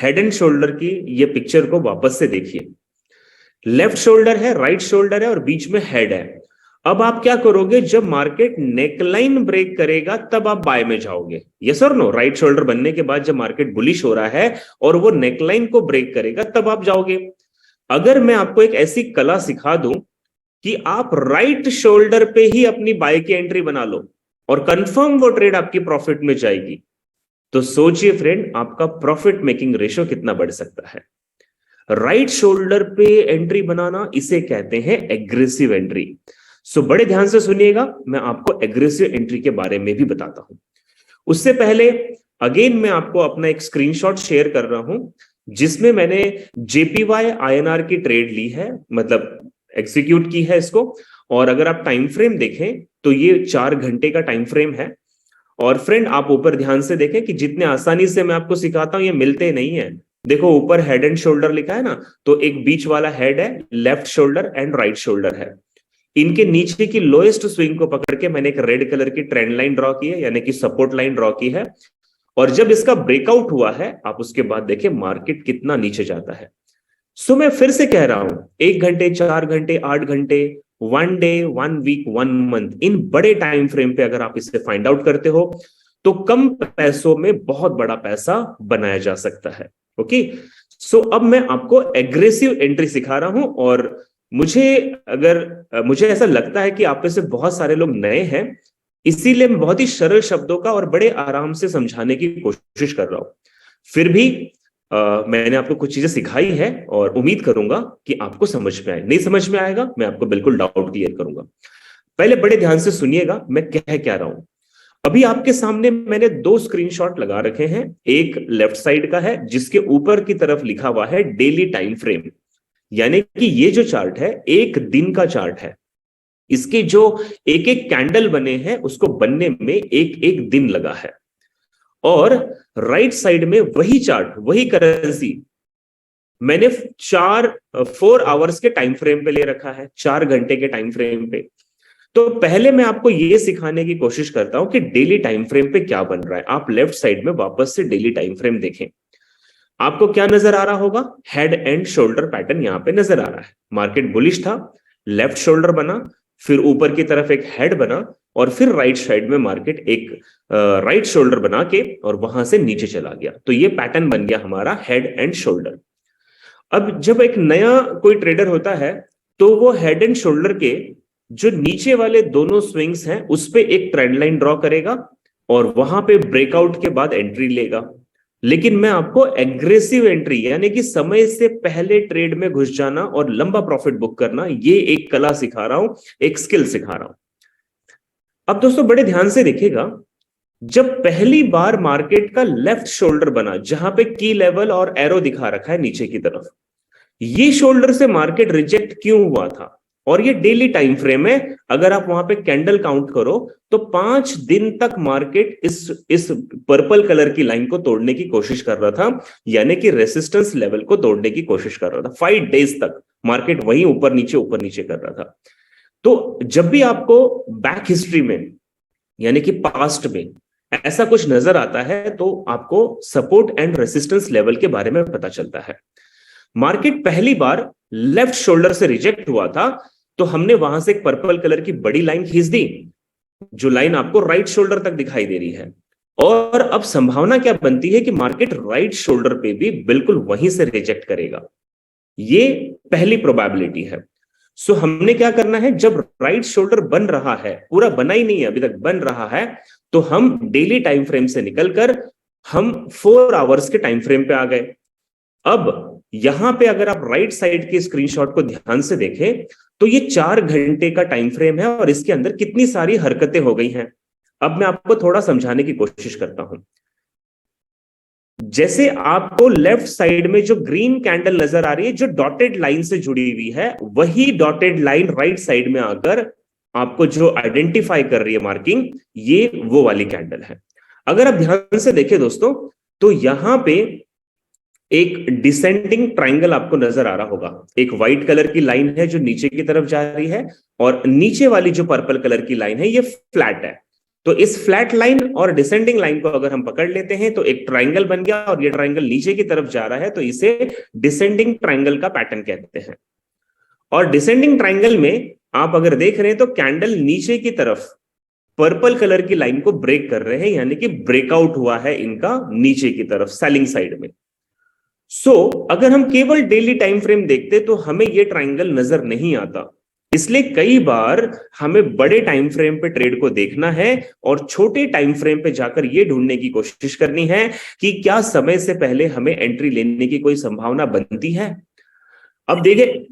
हेड एंड शोल्डर की ये पिक्चर को वापस से देखिए। लेफ्ट शोल्डर है, राइट शोल्डर है, और बीच में हेड है। अब आप क्या करोगे, जब मार्केट नेकलाइन ब्रेक करेगा तब आप बाय में जाओगे, यस और नो? राइट शोल्डर बनने के बाद जब मार्केट बुलिश हो रहा है और वो नेकलाइन को ब्रेक करेगा तब आप जाओगे। अगर मैं आपको एक ऐसी कला सिखा दूं कि आप राइट शोल्डर पे ही अपनी बाय की एंट्री बना लो और कंफर्म वो ट्रेड आपकी प्रॉफिट में जाएगी, तो सोचिए फ्रेंड, आपका प्रॉफिट मेकिंग रेशियो कितना बढ़ सकता है। राइट शोल्डर पे एंट्री बनाना, इसे कहते हैं एग्रेसिव एंट्री। सो बड़े ध्यान से सुनिएगा, मैं आपको एग्रेसिव एंट्री के बारे में भी बताता हूं। उससे पहले अगेन मैं आपको अपना एक स्क्रीनशॉट शेयर कर रहा हूं, जिसमें मैंने जेपीवाई आईएनआर की ट्रेड ली है, मतलब एग्जीक्यूट की है इसको। और अगर आप टाइम फ्रेम देखें तो ये 4 घंटे का टाइम फ्रेम है। और फ्रेंड, आप ऊपर ध्यान से देखें कि जितने आसानी से मैं आपको सिखाता हूं ये मिलते नहीं है। देखो ऊपर हेड एंड शोल्डर लिखा है ना, तो एक बीच वाला हेड है, left shoulder and right shoulder है। इनके नीचे की लोएस्ट स्विंग को पकड़ के मैंने एक रेड कलर की ट्रेंड लाइन ड्रॉ की है, यानी कि सपोर्ट लाइन ड्रॉ की है। और जब इसका ब्रेकआउट हुआ है, आप उसके बाद देखिए मार्केट कितना नीचे जाता है। सो मैं फिर से कह रहा हूं, 1 घंटे, 4 घंटे, 8 घंटे, 1 डे, 1 वीक, 1 मंथ, इन बड़े टाइम फ्रेम पे अगर आप इसे फाइंड आउट करते हो तो कम पैसों में बहुत बड़ा पैसा बनाया जा सकता है। ओके, सो अब मैं आपको एग्रेसिव एंट्री सिखा रहा हूं, और मुझे ऐसा लगता है कि आप में से बहुत सारे लोग नए हैं, इसीलिए मैं बहुत ही सरल शब्दों का और बड़े आराम से समझाने की कोशिश कर रहा हूं। फिर भी मैंने आपको कुछ चीजें सिखाई है और उम्मीद करूंगा कि आपको समझ में आए। नहीं समझ में आएगा, मैं आपको बिल्कुल डाउट क्लियर करूंगा। पहले बड़े ध्यान से सुनिएगा मैं कह क्या रहा हूं। अभी आपके सामने मैंने दो स्क्रीनशॉट लगा रखे हैं। एक लेफ्ट साइड का है जिसके ऊपर की तरफ लिखा हुआ है डेली टाइम फ्रेम, यानी कि ये जो चार्ट है एक दिन का चार्ट है। इसके जो एक एक कैंडल बने हैं उसको बनने में एक एक दिन लगा है। और राइट साइड में वही चार्ट, वही करेंसी मैंने 4 आवर्स के टाइम फ्रेम पे ले रखा है, 4 घंटे के टाइम फ्रेम पे। तो पहले मैं आपको यह सिखाने की कोशिश करता हूं कि डेली टाइम फ्रेम पे क्या बन रहा है। आप लेफ्ट साइड में वापस से डेली टाइम फ्रेम देखें, आपको क्या नजर आ रहा होगा? हेड एंड शोल्डर पैटर्न यहां पे नजर आ रहा है। मार्केट बुलिश था, लेफ्ट शोल्डर बना, फिर ऊपर की तरफ एक हेड बना, और फिर राइट साइड में मार्केट एक राइट शोल्डर बना के और वहां से नीचे चला गया। तो ये पैटर्न बन गया हमारा हेड एंड शोल्डर। अब जब एक नया कोई ट्रेडर होता है तो वो हेड एंड शोल्डर के जो नीचे वाले दोनों स्विंग्स हैं उस पे एक ट्रेंड लाइन ड्रॉ करेगा और वहां पे ब्रेकआउट के बाद एंट्री लेगा। लेकिन मैं आपको एग्रेसिव एंट्री यानी कि समय से पहले ट्रेड में घुस जाना और लंबा प्रॉफिट बुक करना, ये एक कला सिखा रहा हूं, एक स्किल सिखा रहा हूं। अब दोस्तों बड़े ध्यान से देखिएगा, जब पहली बार मार्केट का लेफ्ट शोल्डर बना जहां पे की लेवल और एरो दिखा रखा है नीचे की तरफ, ये शोल्डर से मार्केट रिजेक्ट क्यों हुआ था? और ये डेली टाइम फ्रेम है, अगर आप वहां पे कैंडल काउंट करो तो 5 दिन तक मार्केट इस पर्पल कलर की लाइन को तोड़ने की कोशिश कर रहा था, यानी कि रेसिस्टेंस लेवल को तोड़ने की कोशिश कर रहा था। 5 डेज तक मार्केट वहीं ऊपर नीचे कर रहा था। तो जब भी आपको बैक हिस्ट्री में यानी कि पास्ट में ऐसा कुछ नजर आता है तो आपको सपोर्ट एंड रेसिस्टेंस लेवल के बारे में पता चलता है। मार्केट पहली बार लेफ्ट शोल्डर से रिजेक्ट हुआ था तो हमने वहां से एक पर्पल कलर की बड़ी लाइन खींच दी, जो लाइन आपको राइट शोल्डर तक दिखाई दे रही है। और अब संभावना क्या बनती है कि मार्केट राइट शोल्डर पे भी बिल्कुल वहीं से रिजेक्ट करेगा। ये पहली प्रोबेबिलिटी है। सो हमने क्या करना है, जब राइट शोल्डर बन रहा है, पूरा बना ही नहीं है अभी तक, बन रहा है, तो हम डेली टाइम फ्रेम से निकलकर हम 4 आवर्स के टाइम फ्रेम पे आ गए। अब यहां पे अगर आप राइट साइड के स्क्रीनशॉट को ध्यान से देखें तो ये 4 घंटे का टाइम फ्रेम है और इसके अंदर कितनी सारी हरकतें हो गई हैं। अब मैं आपको थोड़ा समझाने की कोशिश करता हूं। जैसे आपको लेफ्ट साइड में जो ग्रीन कैंडल नजर आ रही है जो डॉटेड लाइन से जुड़ी हुई है, वही डॉटेड लाइन राइट साइड में आकर आपको जो आइडेंटिफाई कर रही है मार्किंग, ये वो वाली कैंडल है। अगर आप ध्यान से देखें दोस्तों तो यहां पे एक डिसेंडिंग ट्राइंगल आपको नजर आ रहा होगा। एक व्हाइट कलर की लाइन है जो नीचे की तरफ जा रही है और नीचे वाली जो पर्पल कलर की लाइन है ये फ्लैट है। तो इस फ्लैट लाइन और डिसेंडिंग लाइन को अगर हम पकड़ लेते हैं तो एक ट्राइंगल बन गया और ये ट्राइंगल नीचे की तरफ जा रहा है, तो इसे डिसेंडिंग ट्राइंगल का पैटर्न कहते हैं। और डिसेंडिंग ट्राइंगल में आप अगर देख रहे हैं तो कैंडल नीचे की तरफ पर्पल कलर की लाइन को ब्रेक कर रहे हैं, यानी कि ब्रेकआउट हुआ है इनका नीचे की तरफ सेलिंग साइड में। अगर हम केवल डेली टाइम फ्रेम देखते तो हमें यह ट्राइंगल नजर नहीं आता। इसलिए कई बार हमें बड़े टाइम फ्रेम पे ट्रेड को देखना है और छोटे टाइम फ्रेम पे जाकर यह ढूंढने की कोशिश करनी है कि क्या समय से पहले हमें एंट्री लेने की कोई संभावना बनती है। अब देखिए,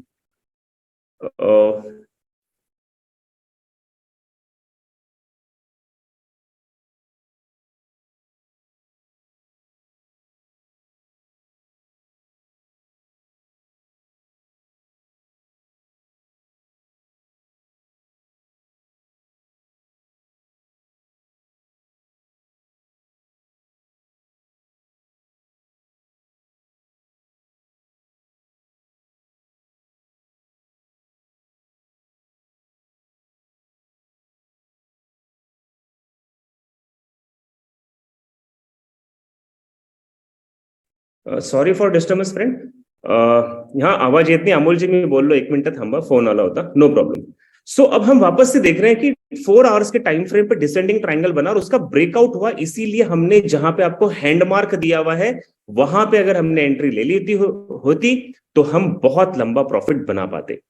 सॉरी फॉर डिस्टर्बेंस फ्रेंड। यहाँ आवाज इतनी, अमोल जी में बोल लो 1 मिनट थांबा, फोन वाला होता, नो प्रॉब्लम। अब हम वापस से देख रहे हैं कि 4 आवर्स के टाइम फ्रेम पे डिसेंडिंग ट्राइंगल बना और उसका ब्रेकआउट हुआ, इसीलिए हमने जहां पे आपको हैंड मार्क दिया हुआ है वहां पे अगर हमने एंट्री ले ली होती तो हम बहुत लंबा प्रॉफिट बना पाते।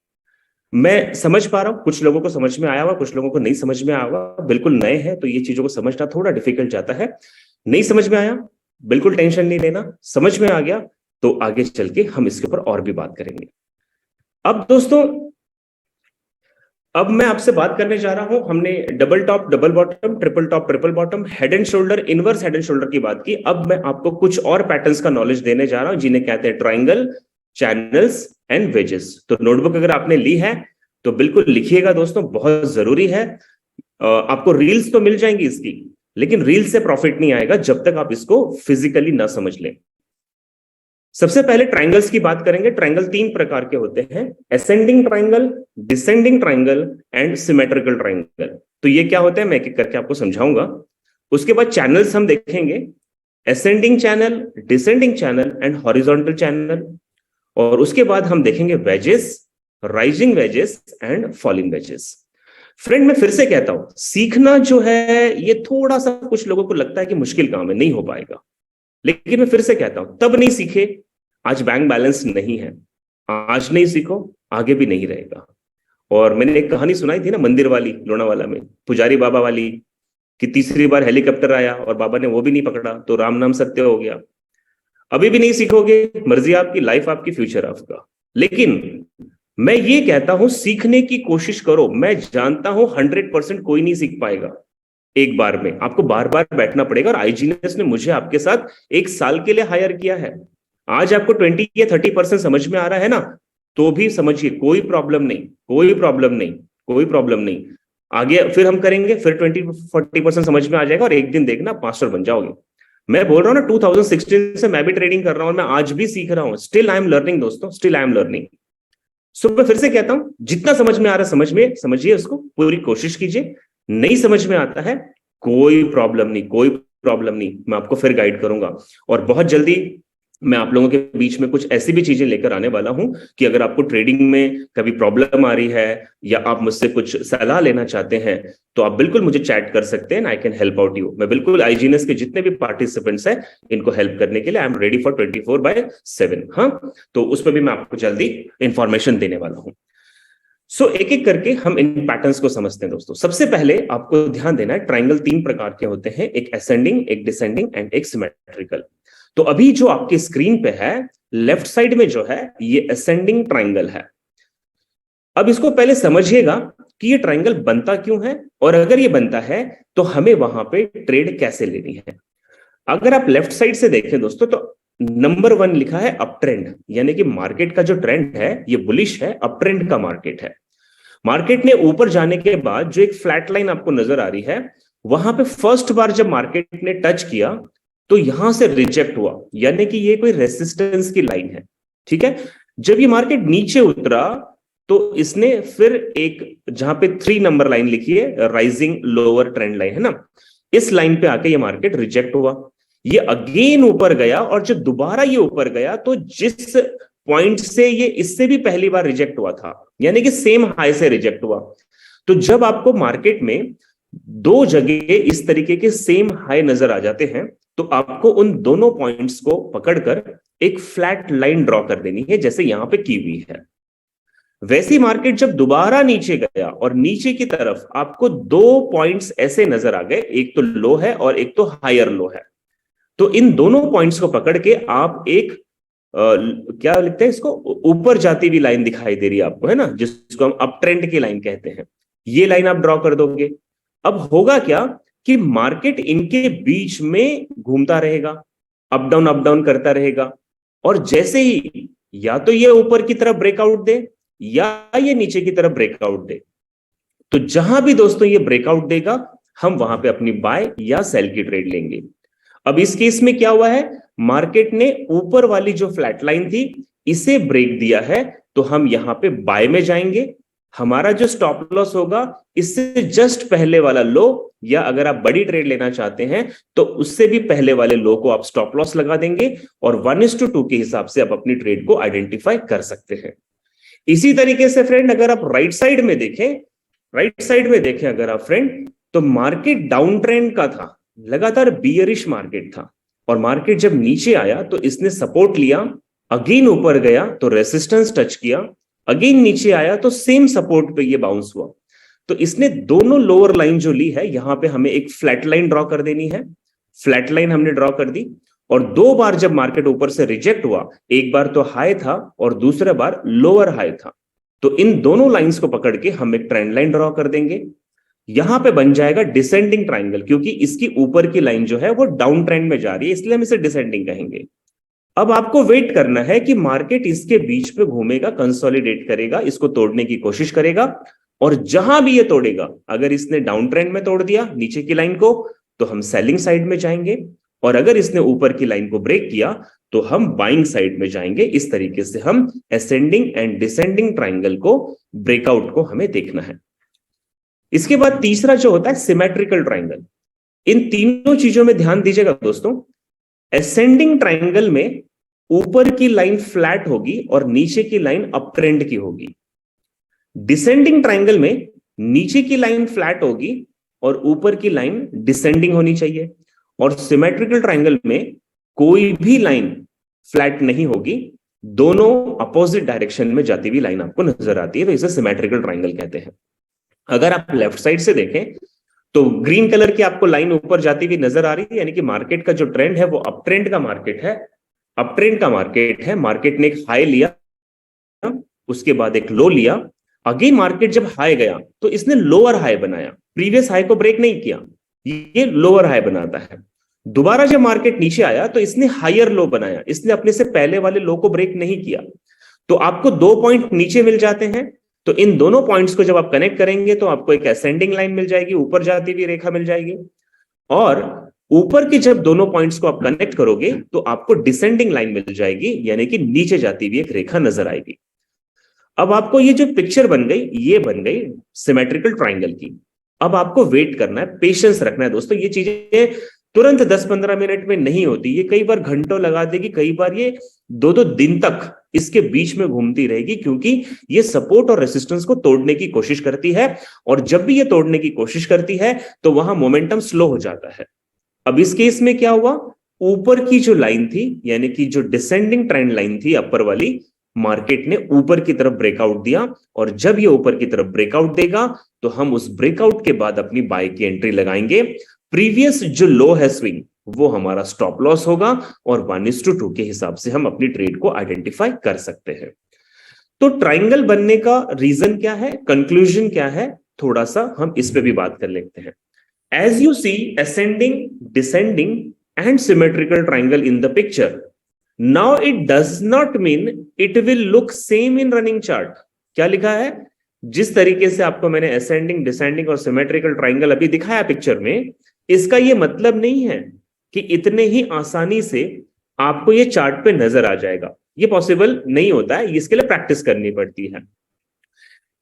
मैं समझ पा रहा हूं, कुछ लोगों को समझ में आया हुआ, कुछ लोगों को नहीं समझ में आया हुआ, बिल्कुल नए हैं तो ये चीजों को समझना थोड़ा डिफिकल्ट जाता है। नहीं समझ में आया, बिल्कुल टेंशन नहीं लेना, समझ में आ गया तो आगे चल के हम इसके ऊपर और भी बात करेंगे। अब दोस्तों, अब मैं आपसे बात करने जा रहा हूं, हमने double top double bottom, triple top triple bottom, head and shoulder, inverse head and shoulder की बात की। अब मैं आपको कुछ और पैटर्न्स का नॉलेज देने जा रहा हूं जिन्हें कहते हैं ट्राइंगल, चैनल्स एंड वेजेस। तो नोटबुक अगर आपने ली है तो बिल्कुल लिखिएगा दोस्तों, बहुत जरूरी है। आपको रील्स तो मिल जाएंगी इसकी, लेकिन रील से प्रॉफिट नहीं आएगा जब तक आप इसको फिजिकली ना समझ लें। सबसे पहले ट्राइंगल्स की बात करेंगे। ट्राइंगल तीन प्रकार के होते हैं, ascending triangle, descending triangle and symmetrical triangle. तो ये क्या होता है मैं एक एक करके आपको समझाऊंगा। उसके बाद चैनल्स हम देखेंगे, ascending channel, descending channel and horizontal channel. और उसके बाद हम देखेंगे wages, rising wages and falling wages. Friend मैं फिर से कहता हूं, सीखना जो है ये थोड़ा सा कुछ लोगों को लगता है कि मुश्किल काम है, नहीं हो पाएगा, लेकिन मैं फिर से कहता हूं, तब नहीं सीखे आज बैंक बैलेंस नहीं है, आज नहीं सीखो आगे भी नहीं रहेगा। और मैंने एक कहानी सुनाई थी ना मंदिर वाली, लोनावाला में, पुजारी बाबा वाली, कि तीसरी बार हेलीकॉप्टर आया और बाबा ने वो भी नहीं पकड़ा तो राम नाम सत्य हो गया। अभी भी नहीं सीखोगे, मर्जी आपकी, लाइफ आपकी, फ्यूचर आपका। लेकिन मैं ये कहता हूं सीखने की कोशिश करो। मैं जानता हूं 100% कोई नहीं सीख पाएगा एक बार में, आपको बार बार बैठना पड़ेगा। और आईजीएस ने मुझे आपके साथ एक साल के लिए हायर किया है। आज आपको 20 या 30% समझ में आ रहा है ना, तो भी समझिए, कोई प्रॉब्लम नहीं, कोई प्रॉब्लम नहीं, कोई प्रॉब्लम नहीं। आगे फिर हम करेंगे, फिर 20-40% समझ में आ जाएगा और एक दिन देखना मास्टर बन जाओगे। मैं बोल रहा हूं ना, 2016 से मैं भी ट्रेडिंग कर रहा हूं, मैं आज भी सीख रहा हूं। स्टिल आई एम लर्निंग दोस्तों, स्टिल आई एम लर्निंग। सो मैं फिर से कहता हूं, जितना समझ में आ रहा है समझ में समझिए, उसको पूरी कोशिश कीजिए। नहीं समझ में आता है, कोई प्रॉब्लम नहीं, कोई प्रॉब्लम नहीं, मैं आपको फिर गाइड करूंगा। और बहुत जल्दी मैं आप लोगों के बीच में कुछ ऐसी भी चीजें लेकर आने वाला हूं कि अगर आपको ट्रेडिंग में कभी प्रॉब्लम आ रही है या आप मुझसे कुछ सलाह लेना चाहते हैं तो आप बिल्कुल मुझे चैट कर सकते हैं। I can help out you. मैं बिल्कुल आईजीएनएस के जितने भी पार्टिसिपेंट्स हैं इनको हेल्प करने के लिए आई एम रेडी फॉर 24/7। हाँ, तो उसमें भी मैं आपको जल्दी इंफॉर्मेशन देने वाला हूं। सो एक एक करके हम इन पैटर्न्स को समझते हैं दोस्तों। सबसे पहले आपको ध्यान देना है, ट्राइंगल तीन प्रकार के होते हैं, एक असेंडिंग, एक डिसेंडिंग एंड एक सिमेट्रिकल। तो अभी जो आपकी स्क्रीन पे है लेफ्ट साइड में जो है ये असेंडिंग ट्राइंगल है। अब इसको पहले समझिएगा कि ये ट्राइंगल बनता क्यों है, और अगर ये बनता है तो हमें वहां पे ट्रेड कैसे लेनी है। अगर आप लेफ्ट साइड से देखें दोस्तों तो नंबर 1 लिखा है अप ट्रेंड, यानी कि मार्केट का जो ट्रेंड है ये बुलिश है, अप ट्रेंड का मार्केट है। मार्केट ने ऊपर जाने के बाद जो एक फ्लैट लाइन आपको नजर आ रही है, वहां पे फर्स्ट बार जब मार्केट ने टच किया तो यहां से रिजेक्ट हुआ, यानी कि ये कोई रेसिस्टेंस की लाइन है। ठीक है, जब ये मार्केट नीचे उतरा तो इसने फिर एक, जहां पे 3 नंबर लाइन लिखी है, राइजिंग लोअर ट्रेंड लाइन है ना, इस लाइन पे आके ये मार्केट रिजेक्ट हुआ। ये अगेन ऊपर गया, और जब दोबारा ये ऊपर गया तो जिस पॉइंट से ये इससे भी पहली बार रिजेक्ट हुआ था, यानी कि सेम हाई से रिजेक्ट हुआ। तो जब आपको मार्केट में दो जगह इस तरीके के सेम हाई नजर आ जाते हैं तो आपको उन दोनों पॉइंट्स को पकड़कर एक फ्लैट लाइन ड्रॉ कर देनी है, जैसे यहां पे की हुई है। वैसी मार्केट जब दोबारा नीचे गया और नीचे की तरफ आपको दो पॉइंट्स ऐसे नजर आ गए, एक तो लो है और एक तो हायर लो है, तो इन दोनों पॉइंट्स को पकड़ के आप एक क्या लिखते हैं इसको, ऊपर जाती हुई लाइन दिखाई दे रही है आपको, है ना, जिसको हम अप ट्रेंड की लाइन कहते हैं, ये लाइन आप ड्रॉ कर दोगे। अब होगा क्या कि मार्केट इनके बीच में घूमता रहेगा, अप डाउन करता रहेगा, और जैसे ही या तो ये ऊपर की तरफ ब्रेकआउट दे या ये नीचे की तरफ ब्रेकआउट दे, तो जहां भी दोस्तों ये ब्रेकआउट देगा हम वहां पे अपनी बाय या सेल की ट्रेड लेंगे। अब इस केस में क्या हुआ है, मार्केट ने ऊपर वाली जो फ्लैट लाइन थी इसे ब्रेक दिया है, तो हम यहां पे बाय में जाएंगे। हमारा जो स्टॉप लॉस होगा इससे जस्ट पहले वाला लो, या अगर आप बड़ी ट्रेड लेना चाहते हैं तो उससे भी पहले वाले लो को आप स्टॉप लॉस लगा देंगे, और 1:2 के हिसाब से आप अपनी ट्रेड को आइडेंटिफाई कर सकते हैं। इसी तरीके से फ्रेंड अगर आप राइट साइड में देखें अगर आप फ्रेंड, तो मार्केट डाउन ट्रेंड का था, लगातार बियरिश मार्केट था, और मार्केट जब नीचे आया तो इसने सपोर्ट लिया, अगेन ऊपर गया तो रेसिस्टेंस टच किया, अगेन नीचे आया तो सेम सपोर्ट पे ये बाउंस हुआ। तो इसने दोनों लोअर लाइन जो ली है, यहां पे हमें एक फ्लैट लाइन ड्रॉ कर देनी है। फ्लैट लाइन हमने ड्रॉ कर दी, और दो बार जब मार्केट ऊपर से रिजेक्ट हुआ, एक बार तो हाई था और दूसरे बार लोअर हाई था, तो इन दोनों लाइंस को पकड़ के हम एक ट्रेंड लाइन ड्रॉ कर देंगे। यहां पे बन जाएगा डिसेंडिंग ट्राइंगल, क्योंकि इसकी ऊपर की लाइन जो है वो डाउन ट्रेंड में जा रही है, इसलिए हम इसे डिसेंडिंग कहेंगे। अब आपको वेट करना है कि मार्केट इसके बीच पे घूमेगा, कंसोलिडेट करेगा, इसको तोड़ने की कोशिश करेगा, और जहां भी ये तोड़ेगा, अगर इसने डाउन ट्रेंड में तोड़ दिया नीचे की लाइन को, तो हम सेलिंग साइड में जाएंगे, और अगर इसने ऊपर की लाइन को ब्रेक किया तो हम बाइंग साइड में जाएंगे। इस तरीके से हम असेंडिंग एंड डिसेंडिंग ट्राइंगल को, ब्रेकआउट को हमें देखना है। इसके बाद तीसरा जो होता है सिमेट्रिकल ट्राइंगल। इन तीनों चीजों में ध्यान दीजिएगा दोस्तों। असेंडिंग ट्राइंगल में ऊपर की लाइन फ्लैट होगी और नीचे की लाइन अप ट्रेंड की होगी। डिसेंडिंग ट्राइंगल में नीचे की लाइन फ्लैट होगी और ऊपर की लाइन डिसेंडिंग होनी चाहिए, और सिमेट्रिकल ट्राइंगल में कोई भी लाइन फ्लैट नहीं होगी, दोनों अपोजिट डायरेक्शन में जाती हुई लाइन आपको नजर आती है, तो इसे सिमेट्रिकल ट्राइंगल कहते हैं। अगर आप लेफ्ट साइड से देखें तो ग्रीन कलर की आपको लाइन ऊपर जाती हुई नजर आ रही है, यानी कि मार्केट का जो ट्रेंड है वो अप ट्रेंड का मार्केट है, अप ट्रेंड का मार्केट है। मार्केट ने एक हाई लिया, उसके बाद एक लो लिया, अगेन मार्केट जब हाई गया तो इसने लोअर हाई बनाया, प्रीवियस हाई को ब्रेक नहीं किया, ये लोअर हाई बनाता है। दोबारा जब मार्केट नीचे आया तो इसने हायर लो बनाया, इसने अपने से पहले वाले लो को ब्रेक नहीं किया। तो आपको 2 पॉइंट नीचे मिल जाते हैं, तो इन दोनों पॉइंट्स को जब आप कनेक्ट करेंगे तो आपको एक असेंडिंग लाइन मिल जाएगी, ऊपर जाती हुई रेखा मिल जाएगी, और ऊपर की जब दोनों पॉइंट्स को आप कनेक्ट करोगे तो आपको डिसेंडिंग लाइन मिल जाएगी, यानी कि नीचे जाती हुई एक रेखा नजर आएगी। अब आपको ये जो पिक्चर बन गई, ये बन गई सिमेट्रिकल ट्राइंगल की। अब आपको वेट करना है, पेशेंस रखना है दोस्तों। ये चीजें तुरंत 10-15 मिनट में नहीं होती, ये कई बार घंटों लगा देगी, कई बार ये 2-2 दिन तक इसके बीच में घूमती रहेगी, क्योंकि ये सपोर्ट और रेसिस्टेंस को तोड़ने की कोशिश करती है, और जब भी ये तोड़ने की कोशिश करती है तो वहां मोमेंटम स्लो हो जाता है। अब इस केस में क्या हुआ, ऊपर की जो लाइन थी, यानी कि जो डिसेंडिंग ट्रेंड लाइन थी अपर वाली, मार्केट ने ऊपर की तरफ ब्रेकआउट दिया, और जब ये ऊपर की तरफ ब्रेकआउट देगा तो हम उस ब्रेकआउट के बाद अपनी बाय की एंट्री लगाएंगे। प्रीवियस जो लो है स्विंग, वो हमारा स्टॉप लॉस होगा, और 1:2 के हिसाब से हम अपनी ट्रेड को आइडेंटिफाई कर सकते हैं। तो ट्राइंगल बनने का रीजन क्या है, कंक्लूजन क्या है, थोड़ा सा हम इस पे भी बात कर लेते हैं। As you see ascending, descending and symmetrical triangle in the picture, now it does not mean it will look same in running chart। क्या लिखा है, जिस तरीके से आपको मैंने ascending, descending और symmetrical triangle अभी दिखाया पिक्चर में, इसका ये मतलब नहीं है कि इतने ही आसानी से आपको ये चार्ट पे नजर आ जाएगा। ये पॉसिबल नहीं होता है, इसके लिए प्रैक्टिस करनी पड़ती है।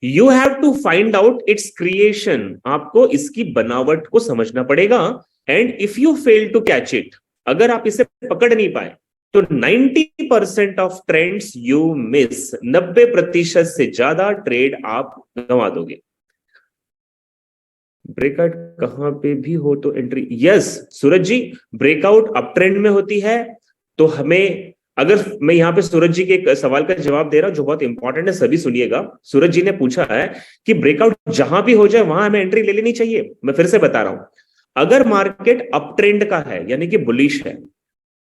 You have to find out its creation, आपको इसकी बनावट को समझना पड़ेगा। And if you fail to catch it, अगर आप इसे पकड़ नहीं पाए तो 90% ऑफ ट्रेंड्स यू मिस, 90% से ज्यादा ट्रेड आप गंवा दोगे। ब्रेकआउट कहां पे भी हो तो एंट्री, यस सूरज जी, ब्रेकआउट अप ट्रेंड में होती है तो हमें, अगर मैं यहां पे सूरज जी के एक सवाल का जवाब दे रहा हूं जो बहुत इंपॉर्टेंट है, सभी सुनिएगा। सूरज जी ने पूछा है कि ब्रेकआउट जहां भी हो जाए वहां हमें एंट्री ले लेनी चाहिए। मैं फिर से बता रहा हूं, अगर मार्केट अप ट्रेंड का है यानी कि बुलिश है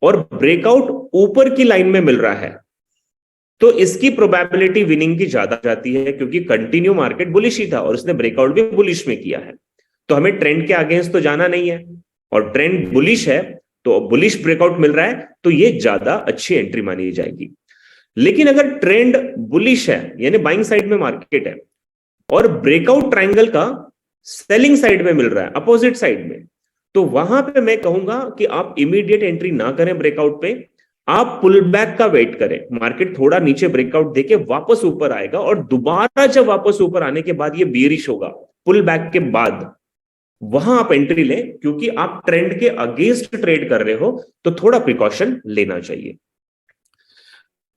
और ब्रेकआउट ऊपर की लाइन में मिल रहा है, तो इसकी प्रोबेबिलिटी विनिंग की ज्यादा जाती है, क्योंकि कंटिन्यू मार्केट बुलिश ही था और उसने ब्रेकआउट भी बुलिश में किया है। तो हमें ट्रेंड के अगेंस्ट तो जाना नहीं है, और ट्रेंड बुलिश है तो बुलिश ब्रेकआउट मिल रहा है तो ये ज्यादा अच्छी एंट्री मानी जाएगी। लेकिन अगर ट्रेंड बुलिश है यानी बाइंग साइड में मार्केट है और ब्रेकआउट ट्रायंगल का सेलिंग साइड में मिल रहा है, अपोजिट साइड में, तो वहां पे मैं कहूंगा कि आप इमीडिएट एंट्री ना करें ब्रेकआउट पे, आप पुल बैक का वेट करें। मार्केट थोड़ा नीचे ब्रेकआउट देके वापस ऊपर आएगा, और दोबारा जब वापस ऊपर आने के बाद ये बेरिश होगा पुल बैक के बाद, वहां आप एंट्री लें, क्योंकि आप ट्रेंड के अगेंस्ट ट्रेड कर रहे हो तो थोड़ा प्रिकॉशन लेना चाहिए।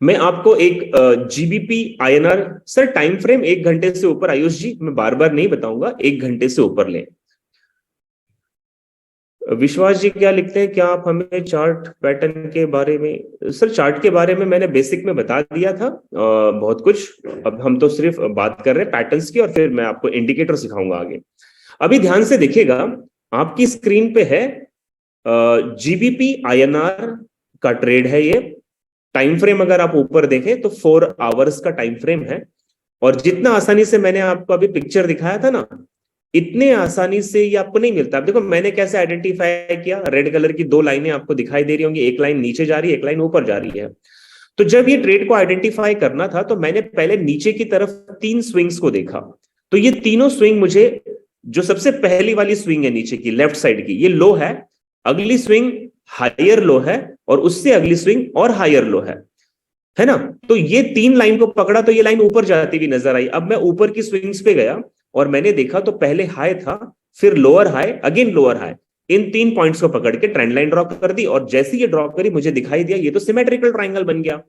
मैं आपको एक GBP INR, sir time frame 1 घंटे से ऊपर, आयुष जी मैं बार बार नहीं बताऊंगा, 1 घंटे से ऊपर लें। विश्वास जी क्या लिखते हैं, क्या आप हमें चार्ट पैटर्न के बारे में? सर चार्ट के बारे में मैंने बेसिक में बता दिया था बहुत कुछ। अब हम तो सिर्फ बात कर रहे हैं पैटर्न्स की, और फिर मैं आपको इंडिकेटर सिखाऊंगा आगे। अभी ध्यान से देखिएगा, आपकी स्क्रीन पे है जीबीपी आईएनआर का ट्रेड है ये। टाइम फ्रेम अगर आप ऊपर देखें तो 4 आवर्स का टाइम फ्रेम है। और जितना आसानी से मैंने आपको अभी पिक्चर दिखाया था ना, इतने आसानी से ये आपको नहीं मिलता। अब देखो मैंने कैसे आइडेंटिफाई किया, रेड कलर की 2 लाइनें आपको दिखाई दे रही होंगी, एक लाइन नीचे जा रही है, एक लाइन ऊपर जा रही है। तो जब ये ट्रेड को आइडेंटिफाई करना था तो मैंने पहले नीचे की तरफ 3 स्विंग्स को देखा। तो ये तीनों स्विंग मुझे, जो सबसे पहली वाली स्विंग है नीचे की लेफ्ट साइड की, ये लो है, अगली स्विंग हायर लो है, और उससे अगली स्विंग और हायर लो है ना। तो ये 3 लाइन को पकड़ा तो ये लाइन ऊपर जाती हुई नजर आई। अब मैं ऊपर की स्विंग्स पे गया और मैंने देखा तो पहले हाई था, फिर lower high, again lower high. इन 3 पॉइंट्स को पकड़ के ट्रेंड लाइन ड्रॉ कर दी, और जैसे ये ड्रॉ करी मुझे दिखाई दिया ये तो सिमेट्रिकल ट्रायंगल बन गया।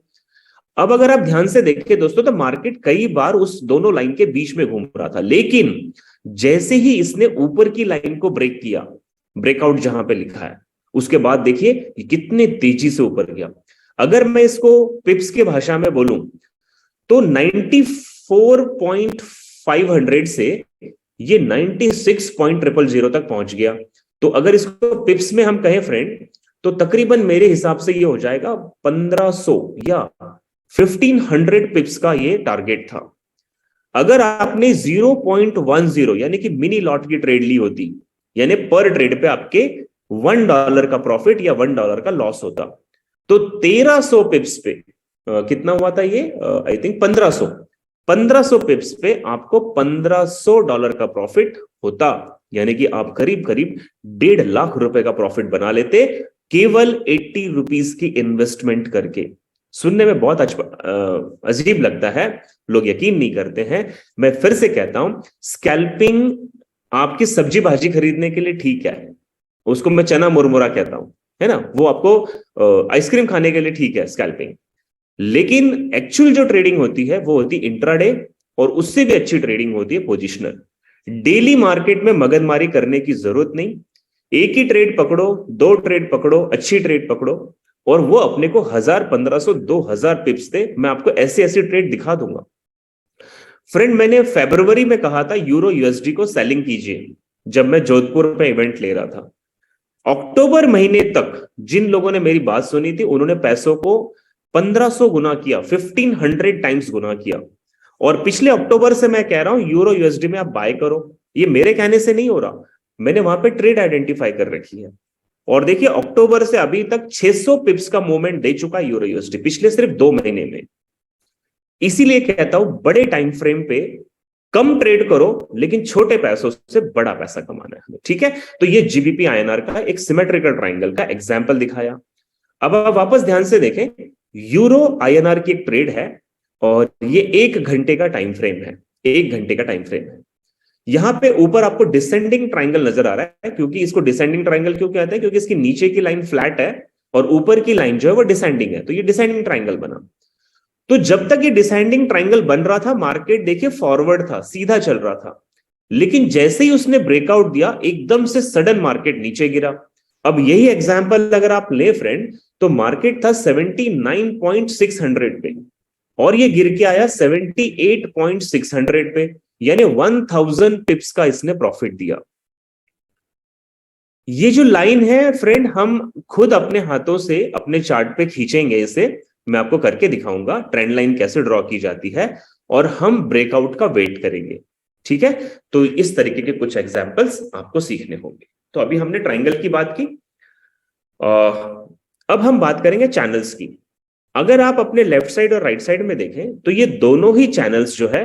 अब अगर आप ध्यान से देखें दोस्तों, तो मार्केट कई बार उस दोनों लाइन के बीच में घूम रहा था, लेकिन जैसे ही इसने ऊपर की लाइन को ब्रेक किया, ब्रेकआउट जहां पे लिखा है, उसके बाद देखिए कितने तेजी से ऊपर गया। अगर मैं इसको पिप्स के भाषा में बोलूं तो 94.500 से ये 96.000 तक पहुंच गया। तो अगर इसको पिप्स में हम कहें फ्रेंड, तो तकरीबन मेरे हिसाब से ये हो जाएगा 1500 या 1500 पिप्स का ये टारगेट था। अगर आपने 0.10 यानी कि मिनी लॉट की ट्रेड ली होती, यानी पर ट्रेड पे आपके $1 का प्रॉफिट या $1 का लॉस होता, तो 1300 पिप्स पे कितना हुआ था ये, आई थिंक 1500 पिप्स पे आपको $1500 का प्रॉफिट होता। यानी कि आप करीब करीब 1.5 लाख रुपए का प्रॉफिट बना लेते, केवल 80 रुपीस की इन्वेस्टमेंट करके। सुनने में बहुत अजीब लगता है, लोग यकीन नहीं करते हैं। मैं फिर से कहता हूं, स्कैल्पिंग आपकी सब्जी भाजी खरीदने के लिए ठीक है, उसको मैं चना मुरमुरा कहता हूं, है ना। वो आपको आइसक्रीम खाने के लिए ठीक है स्कैल्पिंग, लेकिन एक्चुअल जो ट्रेडिंग होती है वो होती इंट्राडे, और उससे भी अच्छी ट्रेडिंग होती है पोजिशनल। डेली मार्केट में मगजमारी करने की जरूरत नहीं, एक ही ट्रेड पकड़ो, 2 ट्रेड पकड़ो, अच्छी ट्रेड पकड़ो, और वो अपने को 1000, 1500, 2000 पिप्स दे। मैं आपको ऐसी ऐसी ट्रेड दिखा दूंगा। फ्रेंड मैंने फरवरी में कहा था यूरो यूएसडी को सेलिंग कीजिए, जब मैं जोधपुर में इवेंट ले रहा था। अक्टूबर महीने तक जिन लोगों ने मेरी बात सुनी थी, उन्होंने पैसों को 1500 गुना किया, 1500 टाइम्स गुना किया। और पिछले अक्टूबर से मैं कह रहा हूं यूरो यूएसडी में आप बाय करो। ये मेरे कहने से नहीं हो रहा, मैंने वहां पे ट्रेड आइडेंटिफाई कर रखी है। और देखिए अक्टूबर से अभी तक 600 पिप्स का मूवमेंट दे चुका है यूरो यूएसडी, पिछले सिर्फ 2 महीने में। इसीलिए कहता हूं बड़े टाइम फ्रेम पे कम ट्रेड करो, लेकिन छोटे पैसों से बड़ा पैसा कमाना है हमें, ठीक है। तो ये जीबीपी आईएनआर का एक सिमेट्रिकल ट्रायंगल का एग्जांपल दिखाया। अब आप वापस ध्यान से देखें, यूरो आईएनआर की एक ट्रेड है, और ये 1 घंटे का टाइम फ्रेम है, 1 घंटे का टाइम फ्रेम है। यहां पे ऊपर आपको डिसेंडिंग ट्रायंगल नजर आ रहा है, क्योंकि इसको डिसेंडिंग ट्रायंगल क्यों कहते हैं, क्योंकि इसकी नीचे की लाइन फ्लैट है और ऊपर की लाइन जो है वो डिसेंडिंग है, तो ये डिसेंडिंग ट्रायंगल बना। तो जब तक ये डिसेंडिंग ट्रायंगल बन रहा था, मार्केट देखिए फॉरवर्ड था, सीधा चल रहा था। लेकिन जैसे ही उसने ब्रेकआउट दिया, एकदम से सडन मार्केट नीचे गिरा। अब यही एग्जांपल अगर आप ले फ्रेंड, तो मार्केट था 79.600 पे, और ये गिर के आया 78.600 पे, यानी 1000 पिप्स का इसने प्रॉफिट दिया। ये जो लाइन है फ्रेंड, हम खुद अपने हाथों से अपने चार्ट पे खींचेंगे इसे, मैं आपको करके दिखाऊंगा ट्रेंड लाइन कैसे ड्रॉ की जाती है, और हम ब्रेकआउट का वेट करेंगे, ठीक है। तो इस तरीके के कुछ एग्जांपल्स आपको सीखने होंगे। तो अभी हमने ट्रायंगल की बात की, अब हम बात करेंगे चैनल्स की। अगर आप अपने लेफ्ट साइड और राइट साइड में देखें तो ये दोनों ही चैनल्स जो है,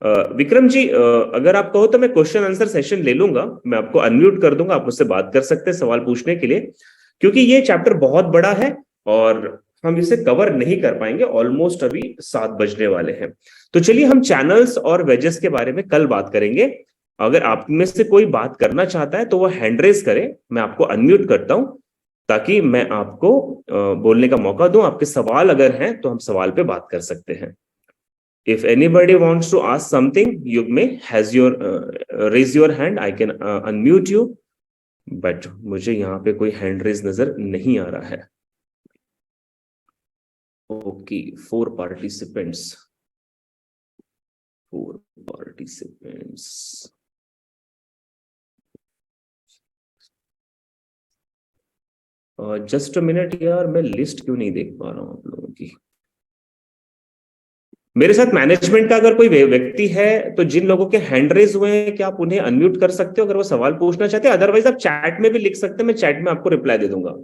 विक्रम जी अगर आप कहो तो मैं क्वेश्चन आंसर सेशन ले लूंगा, मैं आपको अनम्यूट कर दूंगा, आप मुझसे बात कर सकते हैं सवाल पूछने के लिए, क्योंकि ये चैप्टर बहुत बड़ा है और हम इसे कवर नहीं कर पाएंगे। ऑलमोस्ट अभी 7 बजने वाले हैं। तो चलिए हम चैनल्स और वेजेस के बारे में कल बात करेंगे। अगर आप में से कोई बात करना चाहता है तो वो हैंड रेज करे, मैं आपको अनम्यूट करता हूं, ताकि मैं आपको बोलने का मौका दूं। आपके सवाल अगर हैं तो हम सवाल पे बात कर सकते हैं। If anybody wants to ask something, you may raise your hand. I can unmute you. But मुझे यहाँ पे कोई हैंड रेज नजर नहीं आ रहा है। Okay, 4 participants, 4 participants. Just a minute यार, मैं लिस्ट क्यों नहीं देख पा रहा हूँ आप लोगों की। मेरे साथ मैनेजमेंट का अगर कोई व्यक्ति है तो जिन लोगों के हैंड रेज हुए हैं, क्या आप उन्हें अनम्यूट कर सकते हो अगर वो सवाल पूछना चाहते हैं? अदरवाइज आप चैट में भी लिख सकते हैं, मैं चैट में आपको रिप्लाई दे दूंगा।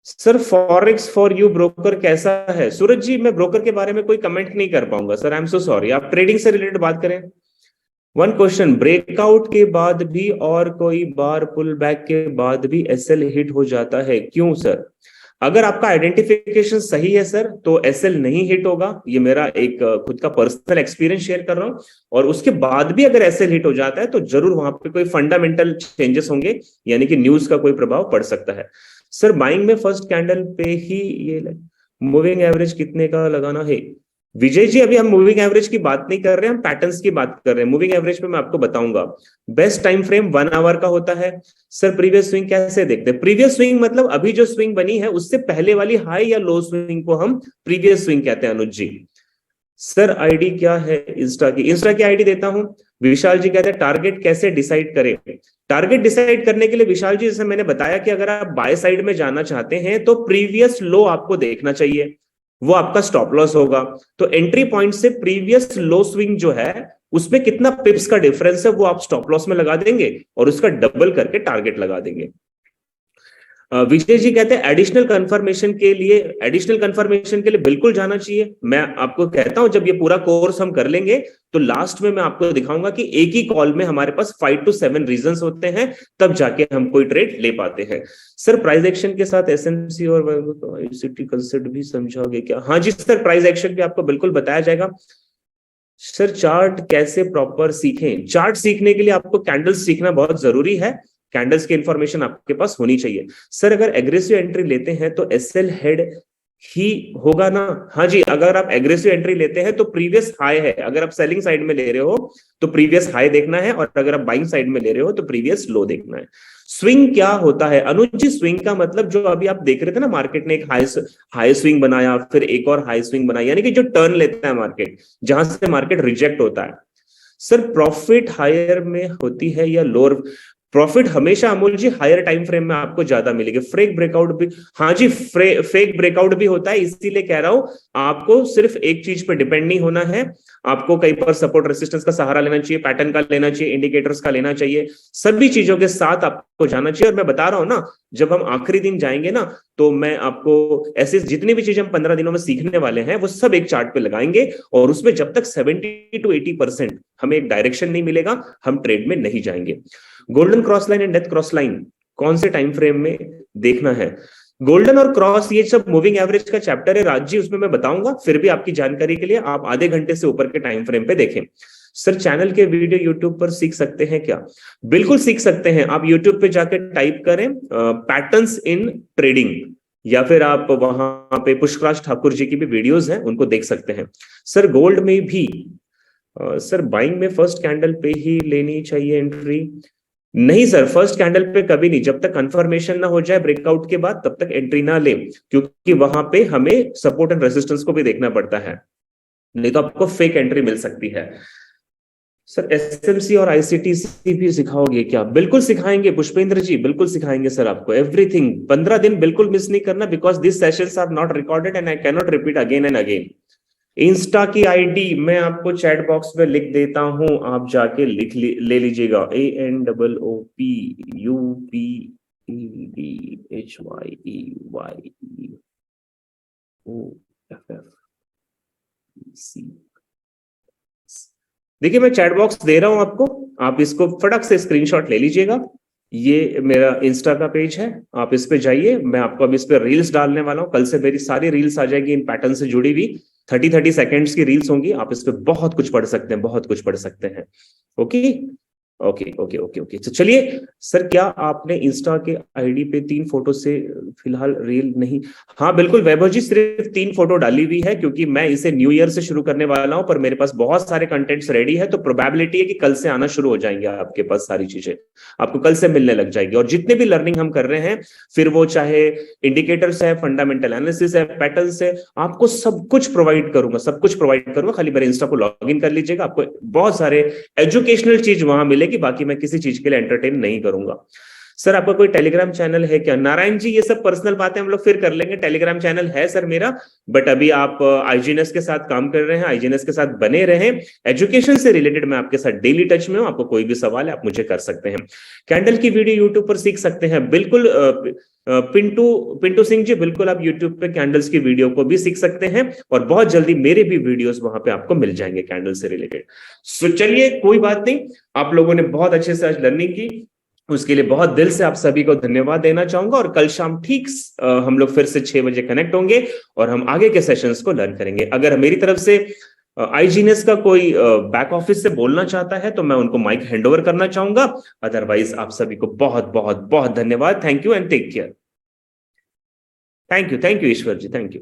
Sir forex for you broker कैसा है? सूरज जी, मैं ब्रोकर के बारे में कोई कमेंट नहीं कर पाऊंगा sir, I am so sorry. आप ट्रेडिंग से रिलेटेड बात करें। वन क्वेश्चन, ब्रेकआउट के बाद भी और कोई बार पुल बैक के बाद भी एसएल हिट हो जाता है, क्यों सर? अगर आपका आइडेंटिफिकेशन सही है सर तो एसएल नहीं हिट होगा। ये मेरा एक खुद का पर्सनल एक्सपीरियंस शेयर कर रहा हूं। और उसके बाद भी अगर एसएल हिट हो जाता है तो जरूर वहां पे कोई फंडामेंटल चेंजेस होंगे, यानी कि न्यूज का कोई प्रभाव पड़ सकता है। सर बाइंग में फर्स्ट कैंडल पे ही ये मूविंग एवरेज कितने का लगाना है? विजय जी, अभी हम मूविंग एवरेज की बात नहीं कर रहे हैं, हम पैटर्न्स की बात कर रहे हैं। मूविंग एवरेज पे मैं आपको बताऊंगा। बेस्ट टाइम फ्रेम 1 आवर का होता है। सर प्रीवियस स्विंग कैसे देखते हैं? प्रीवियस स्विंग मतलब अभी जो स्विंग बनी है उससे पहले वाली हाई या लो स्विंग को हम प्रीवियस स्विंग कहते हैं। अनुज जी, सर आईडी क्या है इंस्टा की? इंस्टा की आईडी देता हूं। विशाल जी कहते हैं टारगेट कैसे डिसाइड करें? टारगेट डिसाइड करने के लिए विशाल जी, जैसे मैंने बताया कि अगर आप बाय साइड में जाना चाहते हैं तो प्रीवियस लो आपको देखना चाहिए, वो आपका स्टॉप लॉस होगा। तो एंट्री पॉइंट से प्रीवियस लो स्विंग जो है उसमें कितना पिप्स का डिफरेंस है वो आप स्टॉप लॉस में लगा देंगे और उसका डबल करके टारगेट लगा देंगे। विजय जी कहते हैं एडिशनल कंफर्मेशन के लिए बिल्कुल जाना चाहिए। मैं आपको कहता हूं जब ये पूरा कोर्स हम कर लेंगे तो लास्ट में मैं आपको दिखाऊंगा कि एक ही कॉल में हमारे पास 5 to 7 रीजंस होते हैं, तब जाके हम कोई ट्रेड ले पाते हैं। सर प्राइस एक्शन के साथ एसएमसी और आईसीटी कंसेप्ट भी समझाओगे क्या? हाँ जी सर, प्राइस एक्शन भी आपको बिल्कुल बताया जाएगा। सर चार्ट कैसे प्रॉपर सीखें? चार्ट सीखने के लिए आपको कैंडल्स सीखना बहुत जरूरी है। कैंडल्स की इंफॉर्मेशन आपके पास होनी चाहिए। सर अगर एग्रेसिव एंट्री लेते हैं तो एसएल हेड ही होगा ना? हाँ जी, अगर आप एग्रेसिव एंट्री लेते हैं तो प्रीवियस हाई है, अगर आप सेलिंग साइड में ले रहे हो तो प्रीवियस हाई देखना है, और अगर आप बाइंग साइड में ले रहे हो तो प्रीवियस लो देखना है। स्विंग क्या होता है अनुज जी? स्विंग का मतलब जो अभी आप देख रहे थे ना, मार्केट ने एक हाई स्विंग बनाया, फिर एक और हाई स्विंग बनाया, यानी कि जो टर्न लेता है मार्केट, जहां से मार्केट रिजेक्ट होता है। सर प्रॉफिट हायर में होती है या लोअर? प्रॉफिट हमेशा अमूल जी हायर टाइम फ्रेम में आपको ज्यादा मिलेगी। फेक ब्रेकआउट भी, हाँ जी, फेक ब्रेकआउट भी होता है, इसीलिए कह रहा हूं आपको सिर्फ एक चीज पे डिपेंड नहीं होना है। आपको कहीं पर सपोर्ट रेसिस्टेंस का सहारा लेना चाहिए, पैटर्न का लेना चाहिए, इंडिकेटर्स का लेना चाहिए, सभी चीजों के साथ आपको जाना चाहिए। और मैं बता रहा हूं ना, जब हम आखिरी दिन जाएंगे ना तो मैं आपको ऐसे जितनी भी चीजें हम 15 दिनों में सीखने वाले हैं वो सब एक चार्ट पे लगाएंगे, और उसमें जब तक 70 to 80% हमें एक डायरेक्शन नहीं मिलेगा हम ट्रेड में नहीं जाएंगे। Golden cross line and death cross line कौन से टाइम फ्रेम में देखना है? गोल्डन और क्रॉस ये सब मूविंग एवरेज का चैप्टर है राज जी, उसमें मैं बताऊंगा। फिर भी आपकी जानकारी के लिए आप आधे घंटे से ऊपर के टाइम फ्रेम पे देखें। सर चैनल के वीडियो यूट्यूब पर सीख सकते हैं क्या? बिल्कुल सीख सकते हैं। आप यूट्यूब पे जाके टाइप करें पैटर्न्स इन ट्रेडिंग, या फिर आप वहां पे पुष्कराज ठाकुर जी की भी वीडियोस हैं, उनको देख सकते हैं। सर गोल्ड में भी सर बाइंग में फर्स्ट कैंडल पे ही लेनी चाहिए एंट्री? नहीं सर, फर्स्ट कैंडल पे कभी नहीं, जब तक कंफर्मेशन ना हो जाए ब्रेकआउट के बाद तब तक एंट्री ना ले, क्योंकि वहां पे हमें सपोर्ट एंड रेजिस्टेंस को भी देखना पड़ता है, नहीं तो आपको फेक एंट्री मिल सकती है। सर एसएमसी और आईसीटीसी भी सिखाओगे क्या? बिल्कुल सिखाएंगे पुष्पेंद्र जी, बिल्कुल सिखाएंगे सर आपको एवरीथिंग। 15 दिन बिल्कुल मिस नहीं करना, because this sessions are not recorded and I can not repeat again and again. Insta की आईडी मैं आपको चैट बॉक्स में लिख देता हूं, आप जाके ले लीजिएगा। ANOOPUPEDHYEOFF। देखिए मैं चैट बॉक्स दे रहा हूं आपको, आप इसको फटक से स्क्रीनशॉट ले लीजिएगा। ये मेरा इंस्टा का पेज है, आप इस पे जाइए। मैं आपको अभी इस पे रील्स डालने वाला हूं, कल से मेरी सारी रील्स आ जाएगी इन पैटर्न से जुड़ी हुई। 30-30 सेकेंड्स की रील्स होंगी, आप इस पे बहुत कुछ पढ़ सकते हैं, बहुत कुछ पढ़ सकते हैं। Okay, okay okay okay okay, तो चलिए सर, क्या आपने इंस्टा के आईडी पे 3 फोटो से फिलहाल रील नहीं? हाँ बिल्कुल वैभव जी, सिर्फ 3 फोटो डाली हुई है, क्योंकि मैं इसे न्यू ईयर से शुरू करने वाला हूं, पर मेरे पास बहुत सारे कंटेंट्स रेडी है, तो प्रोबेबिलिटी है कि कल से आना शुरू हो जाएंगे आपके पास सारी चीजें, आपको कल से मिलने लग जाएगी। और जितने भी लर्निंग हम कर रहे हैं, फिर वो चाहे इंडिकेटर्स है, फंडामेंटल एनालिसिस है, पैटर्न्स है, आपको सब कुछ प्रोवाइड करूंगा, सब कुछ प्रोवाइड करूंगा। खाली मेरे इंस्टा को लॉग इन कर लीजिएगा, आपको बहुत सारे एजुकेशनल चीज वहां मिलेगी, बाकी मैं किसी चीज के लिए एंटरटेन नहीं करूंगा। सर आपका कोई टेलीग्राम चैनल है क्या? नारायण जी, ये सब पर्सनल बातें हम लोग फिर कर लेंगे। टेलीग्राम चैनल है सर मेरा, बट अभी आप आईजीएनएस के साथ काम कर रहे हैं, आईजीएनएस के साथ बने रहें। एजुकेशन से रिलेटेड मैं आपके साथ डेली टच में हूं, आपको कोई भी सवाल है आप मुझे कर सकते हैं। कैंडल की वीडियो यूट्यूब पर सीख सकते हैं, बिल्कुल पिंटू पिंटू सिंह जी, बिल्कुल आप यूट्यूब पे कैंडल्स की वीडियो को भी सीख सकते हैं, और बहुत जल्दी मेरे भी वीडियोस वहां पे आपको मिल जाएंगे कैंडल से रिलेटेड। सो चलिए कोई बात नहीं, आप लोगों ने बहुत अच्छे से आज लर्निंग की, उसके लिए बहुत दिल से आप सभी को धन्यवाद देना चाहूंगा। और कल शाम ठीक हम लोग फिर से 6 बजे कनेक्ट होंगे और हम आगे के सेशंस को लर्न करेंगे। अगर मेरी तरफ से आईजीएनएस का कोई बैक ऑफिस से बोलना चाहता है तो मैं उनको माइक हैंड ओवर करना चाहूंगा। अदरवाइज आप सभी को बहुत बहुत बहुत धन्यवाद। Thank you and take care. Thank you Ishwar ji, thank you.